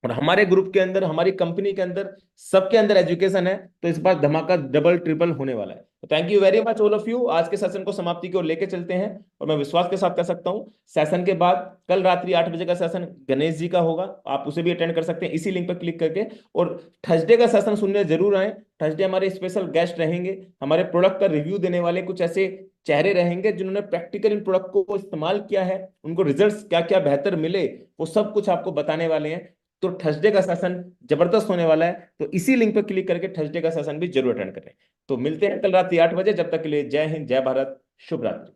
और हमारे ग्रुप के अंदर, हमारी कंपनी के अंदर, सबके अंदर एजुकेशन है, तो इस बार धमाका डबल ट्रिपल होने वाला है। तो thank you very much all of you. आज के सेशन को समाप्ति की ओर लेके चलते हैं, और मैं विश्वास के साथ कह सकता हूं सेशन के बाद कल रात्रि 8 बजे का सेशन गणेश जी का होगा, आप उसे भी अटेंड कर सकते हैं इसी लिंक पर क्लिक करके। और थर्सडे का सेशन सुनने जरूर आए। थर्सडे हमारे स्पेशल गेस्ट रहेंगे, हमारे प्रोडक्ट का रिव्यू देने वाले कुछ ऐसे चेहरे रहेंगे जिन्होंने प्रैक्टिकल इन प्रोडक्ट को इस्तेमाल किया है, उनको रिजल्ट्स क्या क्या बेहतर मिले, वो सब कुछ आपको बताने वाले हैं। तो थर्सडे का सेशन जबरदस्त होने वाला है, तो इसी लिंक पर क्लिक करके थर्सडे का सेशन भी जरूर अटेंड करें। तो मिलते हैं कल रात 8 बजे। जब तक के लिए जय हिंद, जय भारत, शुभ रात्रि।